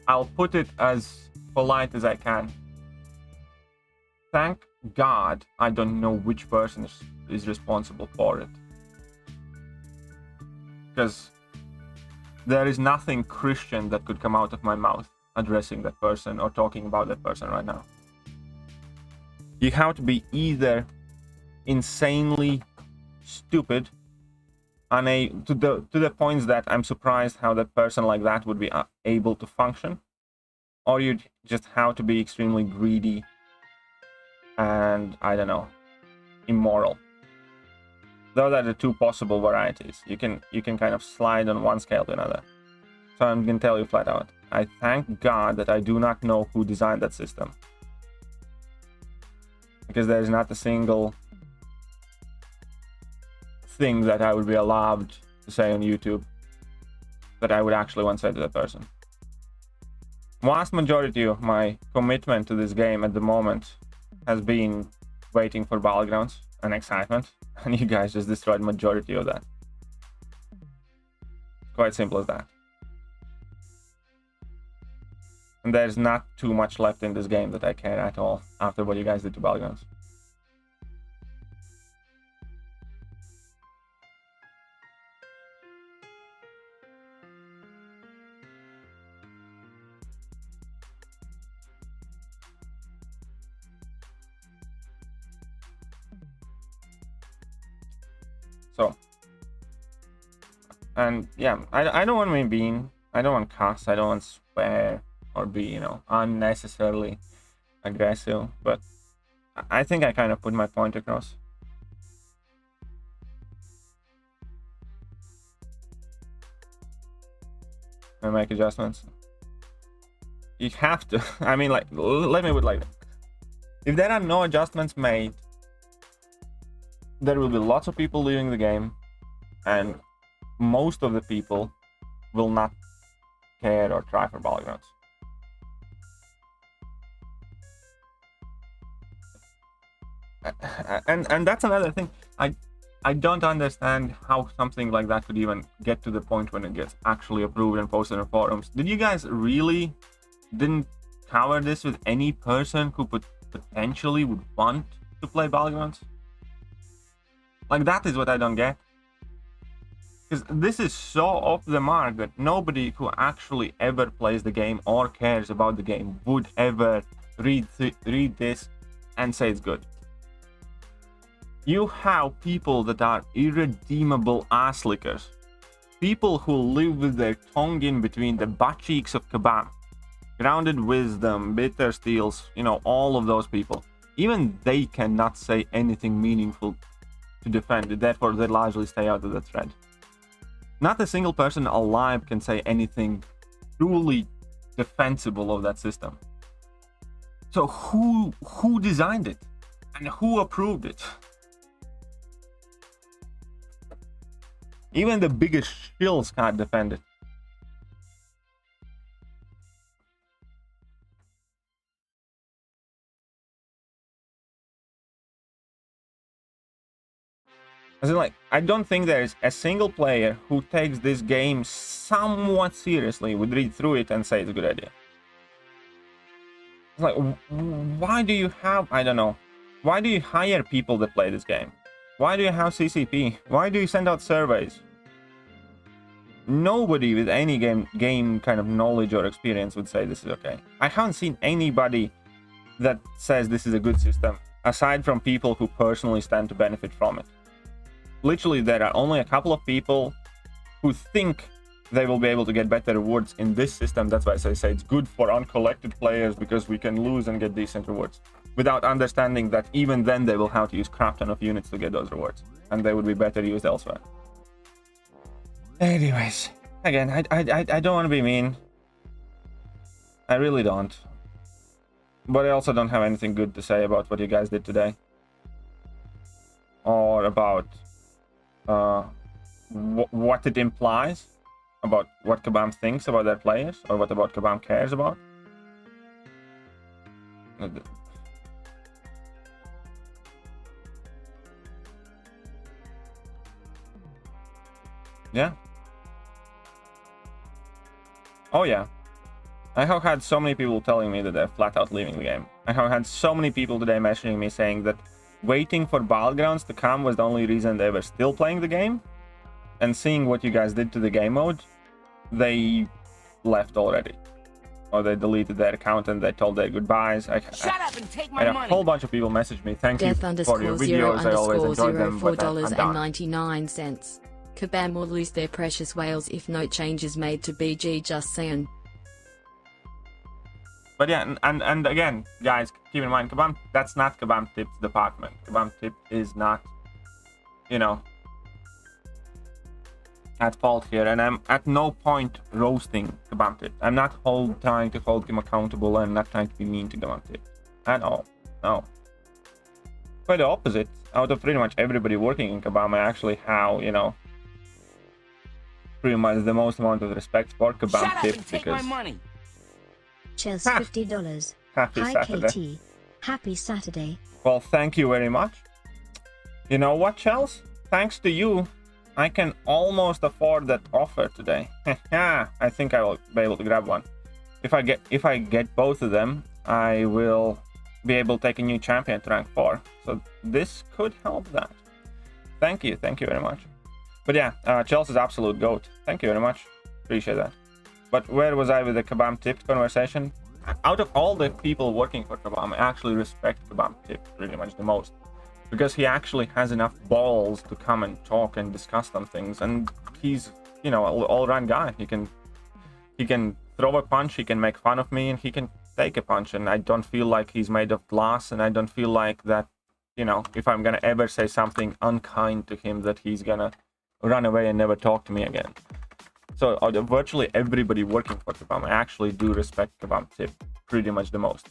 I'll put it as polite as I can. Thank God I don't know which person is responsible for it. Because there is nothing Christian that could come out of my mouth addressing that person or talking about that person right now. You have to be either insanely stupid to the points that I'm surprised how that person like that would be able to function, or you just have to be extremely greedy and, I don't know, immoral. Those are the two possible varieties. You can kind of slide on one scale to another. So I'm gonna tell you flat out, I thank God that I do not know who designed that system, because there is not a single thing that I would be allowed to say on YouTube that I would actually want to say to that person. Vast majority of my commitment to this game at the moment has been waiting for Battlegrounds and excitement, and you guys just destroyed majority of that. Quite simple as that. And there's not too much left in this game that I care at all after what you guys did to Battlegrounds. So, and yeah, I don't want to be mean, I don't want to cuss, I don't want to swear or be, you know, unnecessarily aggressive, but I think I kind of put my point across. I make adjustments. You have to. I mean, like, let me put it like that. If there are no adjustments made, there will be lots of people leaving the game, and most of the people will not care or try for Battlegrounds. And that's another thing. I don't understand how something like that could even get to the point when it gets actually approved and posted on forums. Did you guys really didn't cover this with any person who potentially would want to play Battlegrounds? Like, that is what I don't get. Because this is so off the mark that nobody who actually ever plays the game or cares about the game would ever read this and say it's good. You have people that are irredeemable ass lickers. People who live with their tongue in between the butt cheeks of Kebab. Grounded Wisdom, Bitter Steels, you know, all of those people. Even they cannot say anything meaningful to defend it, therefore they largely stay out of the thread. Not a single person alive can say anything truly defensible of that system. So who designed it? And who approved it? Even the biggest shills can't defend it. As in, like, I don't think there is a single player who takes this game somewhat seriously, would read through it and say it's a good idea. It's like, why do you have, I don't know, why do you hire people that play this game? Why do you have CCP? Why do you send out surveys? Nobody with any game kind of knowledge or experience would say this is okay. I haven't seen anybody that says this is a good system, aside from people who personally stand to benefit from it. Literally, there are only a couple of people who think they will be able to get better rewards in this system. That's why I say it's good for uncollected players, because we can lose and get decent rewards, without understanding that even then they will have to use crap ton of units to get those rewards, and they would be better used elsewhere. Anyways, again, I don't want to be mean. I really don't. But I also don't have anything good to say about what you guys did today, or about what it implies about what Kabam thinks about their players, or what about Kabam cares about. Yeah. Oh yeah. I have had so many people telling me that they're flat out leaving the game. I have had so many people today messaging me saying that waiting for Battlegrounds to come was the only reason they were still playing the game. And seeing what you guys did to the game mode, they left already. Or they deleted their account and they told their goodbyes. Shut up and take my money. A whole bunch of people messaged me. Thank you for your videos. I always enjoyed them. $4.99. Kabam will lose their precious whales if no changes made to BG, just saying. But yeah, and again, guys, keep in mind, Kabam, that's not Kabam Tip's department. Kabam Tip is not, you know, at fault here, and I'm at no point roasting Kabam Tip. I'm not trying to hold him accountable, and not trying to be mean to Kabam Tip at all. No. Quite the opposite. Out of pretty much everybody working in Kabam, I actually have, you know, pretty much the most amount of respect for Kabam Tip, because Chels $50. Happy Hi Saturday. KT. Happy Saturday. Well, thank you very much. You know what, Chels? Thanks to you, I can almost afford that offer today. I think I will be able to grab one. If I get both of them, I will be able to take a new champion to rank 4. So this could help that. Thank you very much. But yeah, Chels is absolute GOAT. Thank you very much. Appreciate that. But where was I with the Kabam Tip conversation? Out of all the people working for Kabam, I actually respect Kabam Tip pretty much the most, because he actually has enough balls to come and talk and discuss some things, and he's, you know, an all-round guy. He can throw a punch, he can make fun of me, and he can take a punch, and I don't feel like he's made of glass, and I don't feel like that, you know, if I'm gonna ever say something unkind to him, that he's gonna run away and never talk to me again. So out of virtually everybody working for Kabam, I actually do respect Kabam Tip pretty much the most.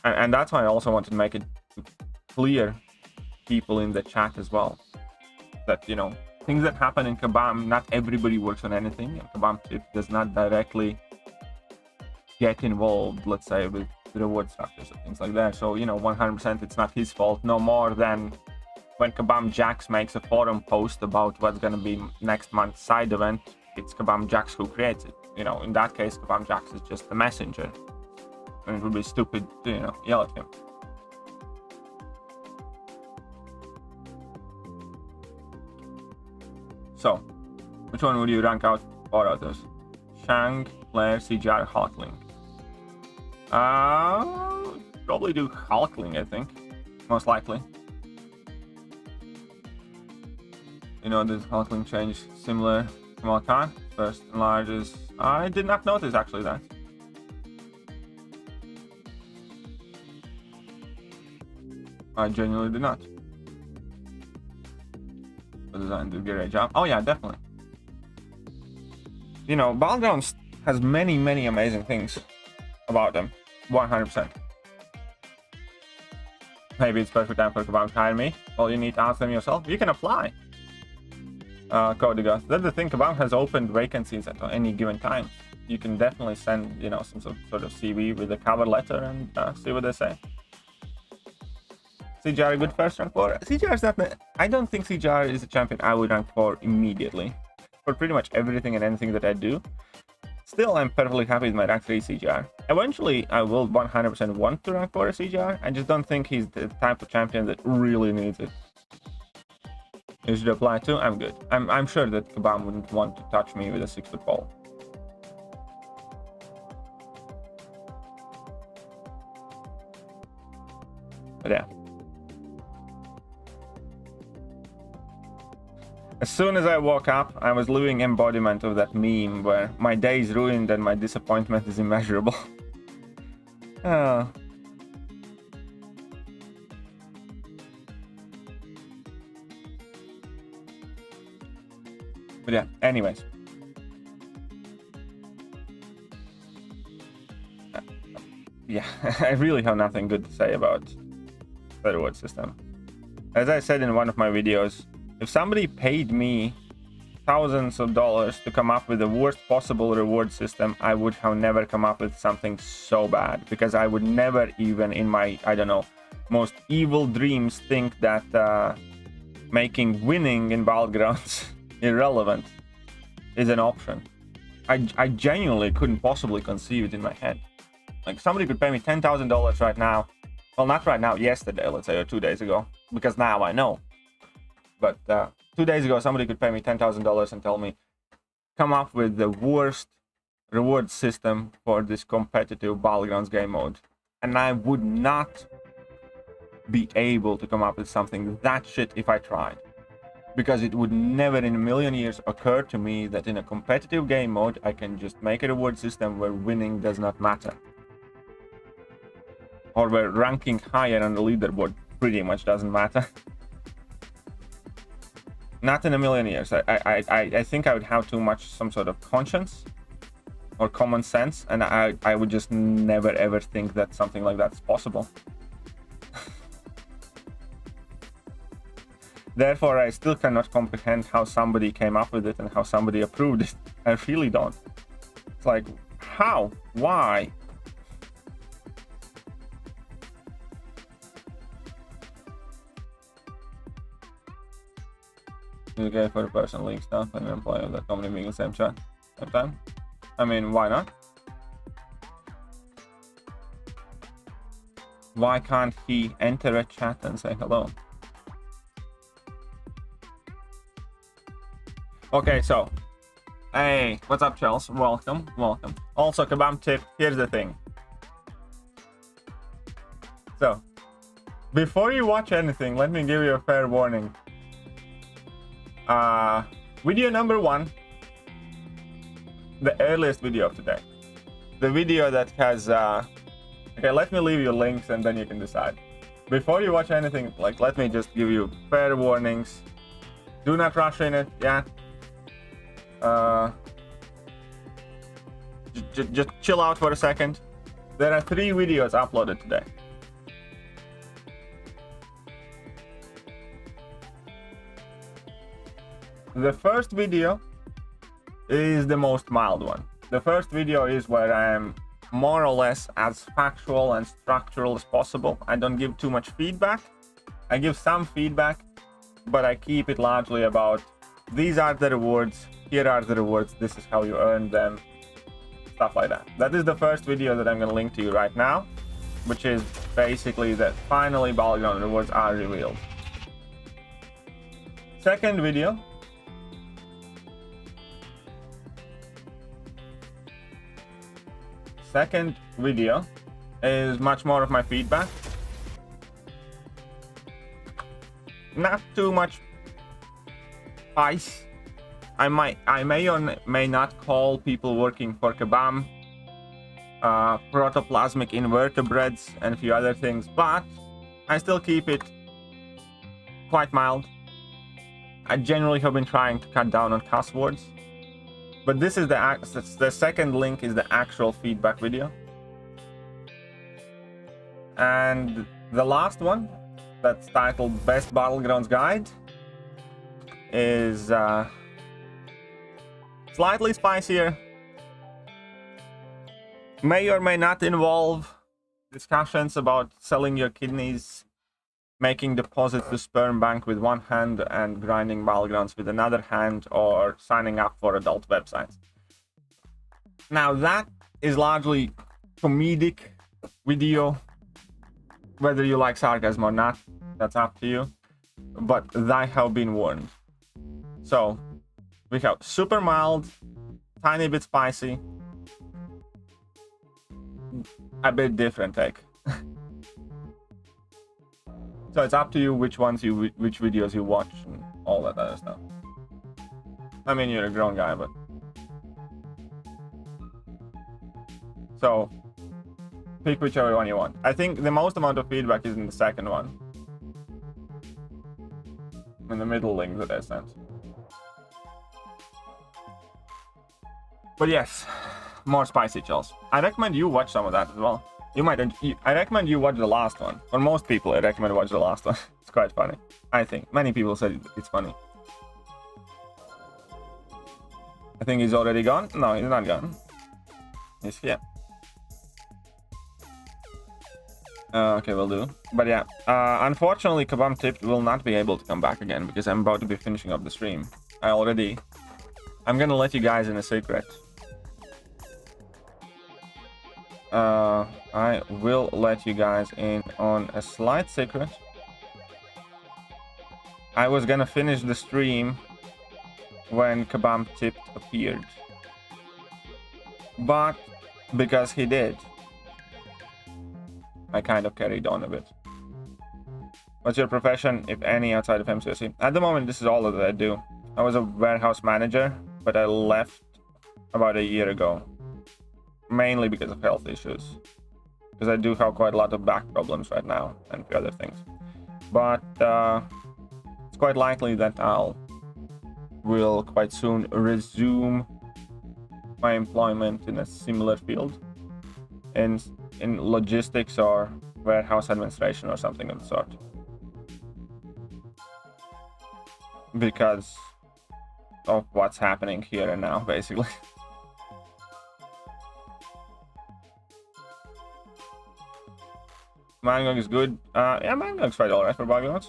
And that's why I also wanted to make it clear, people in the chat as well, that, you know, things that happen in Kabam, not everybody works on anything, and Kabam Tip does not directly get involved, let's say, with reward structures or things like that. So, you know, 100% it's not his fault, no more than when Kabam Jax makes a forum post about what's going to be next month's side event, it's Kabam Jax who creates it. You know, in that case, Kabam Jax is just the messenger. And it would be stupid to, you know, yell at him. So, which one would you rank out for others? Shang, Claire, CGR, Hulkling. Probably do Hulkling, I think. Most likely. You know, this Hulkling change similar to Malkan. First and largest. I did not notice actually that. I genuinely did not. The design did a great job. Oh yeah, definitely. You know, Battlegrounds has many amazing things. about them. 100%. Maybe it's perfect time for Kebab to hire me. Well, you need to ask them yourself. You can apply. Codigas. That's the thing. Kebab has opened vacancies at any given time. You can definitely send, you know, some sort of CV with a cover letter and see what they say. CGR a good first rank 4? CGR is not. I don't think CGR is a champion I would rank 4 immediately. For pretty much everything and anything that I do. Still, I'm perfectly happy with my rank 3 CGR. Eventually, I will 100% want to rank 4 a CGR. I just don't think he's the type of champion that really needs it. You should apply too. I'm good. I'm sure that Kebab wouldn't want to touch me with a 6-foot pole. But yeah. As soon as I woke up, I was living embodiment of that meme where my day is ruined and my disappointment is immeasurable. Oh. But yeah, anyways. Yeah, I really have nothing good to say about the reward system. As I said in one of my videos, if somebody paid me thousands of dollars to come up with the worst possible reward system, I would have never come up with something so bad, because I would never even in my, I don't know, most evil dreams think that making winning in Battlegrounds irrelevant is an option. I genuinely couldn't possibly conceive it in my head. Like, somebody could pay me $10,000 right now. Well, not right now, yesterday, let's say, or 2 days ago, because now I know. But 2 days ago, somebody could pay me $10,000 and tell me, come up with the worst reward system for this competitive Battlegrounds game mode. And I would not be able to come up with something that shit if I tried. Because it would never in a million years occur to me that in a competitive game mode, I can just make a reward system where winning does not matter. Or where ranking higher on the leaderboard pretty much doesn't matter. Not in a million years. I think I would have too much some sort of conscience or common sense, and I would just never ever think that something like that's possible. Therefore, I still cannot comprehend how somebody came up with it and how somebody approved it. I really don't. It's like, how? Why? Is it okay for a person link stuff and an employee of that company being in the same chat same time? I mean, why not? Why can't he enter a chat and say hello? Okay, so, hey, what's up, Chels? Welcome, welcome. Also, Kebab tip, here's the thing. So, before you watch anything, let me give you a fair warning. Video number 1, the earliest video of today. The video that has, okay, let me leave you links and then you can decide. Before you watch anything, like, let me just give you fair warnings. Do not rush in it, yeah. Just chill out for a second. There are 3 videos uploaded today. The first video is the most mild one. The first video is where I am more or less as factual and structural as possible. I don't give too much feedback. I give some feedback, but I keep it largely about these are the rewards, here are the rewards, this is how you earn them, stuff like that. That is the first video that I'm going to link to you right now, which is basically that finally Battleground rewards are revealed. Second video is much more of my feedback. Not too much ice. I may or may not call people working for Kebab protoplasmic invertebrates and a few other things, but I still keep it quite mild. I generally have been trying to cut down on cuss words, but this is the second link is the actual feedback video. And the last one, that's titled Best Battlegrounds Guide, is slightly spicier. May or may not involve discussions about selling your kidneys, making deposits to sperm bank with one hand and grinding battlegrounds with another hand, or signing up for adult websites. Now that is largely comedic video. Whether you like sarcasm or not, that's up to you. But I have been warned. So we have super mild, tiny bit spicy, a bit different take. So it's up to you which videos you watch and all that other stuff. I mean, you're a grown guy, but so pick whichever one you want. I think the most amount of feedback is in the second one, in the middle link that I sent. But yes, more spicy, Chels. I recommend you watch some of that as well. You might. I recommend you watch the last one. For most people, I recommend watch the last one. It's quite funny. I think many people said it's funny. I think he's already gone. No, he's not gone. He's here. Okay, will do. But yeah, unfortunately, Kabam Tipped will not be able to come back again because I'm about to be finishing up the stream. I'm gonna let you guys in a secret. I will let you guys in on a slight secret. I was gonna finish the stream when Kabam Tipped appeared, but because he did, I kind of carried on a bit. What's your profession, if any, outside of MCOC? At the moment, this is all that I do. I was a warehouse manager, but I left about a year ago, mainly because of health issues. Because I do have quite a lot of back problems right now and a few other things. But it's quite likely that will quite soon resume my employment in a similar field, in logistics or warehouse administration or something of the sort. Because of what's happening here and now, basically. MCOC is good. Yeah, MCOC's quite alright for battlegrounds.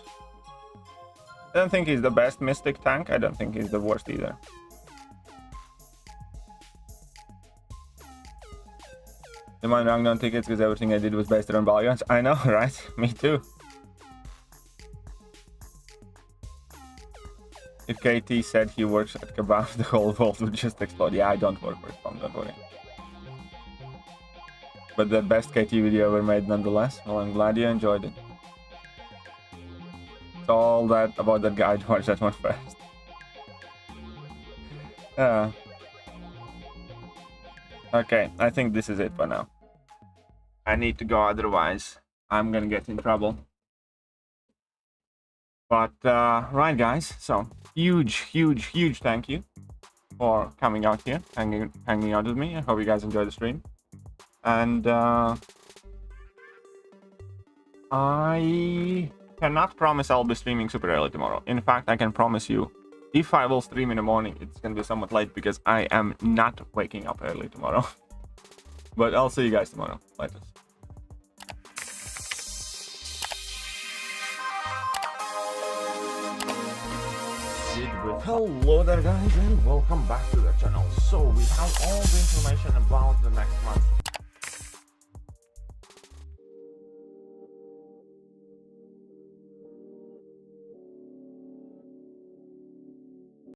I don't think he's the best Mystic tank. I don't think he's the worst either. The mind ranked on tickets because everything I did was based around battlegrounds. I know, right? Me too. If KT said he works at Kabam, the whole world would just explode. Yeah, I don't work for Kabam, don't worry. But the best KT video ever made nonetheless. Well, I'm glad you enjoyed it. It's all that about that guy to watch that one first. Okay, I think this is it for now. I need to go, otherwise I'm gonna get in trouble. But right, guys, so huge thank you for coming out here, hanging out with me. I hope you guys enjoyed the stream. And I cannot promise I'll be streaming super early tomorrow. In fact, I can promise you, if I will stream in the morning, it's gonna be somewhat late because I am not waking up early tomorrow. But I'll see you guys tomorrow. Later. Hello there, guys, and welcome back to the channel. So we have all the information about the next month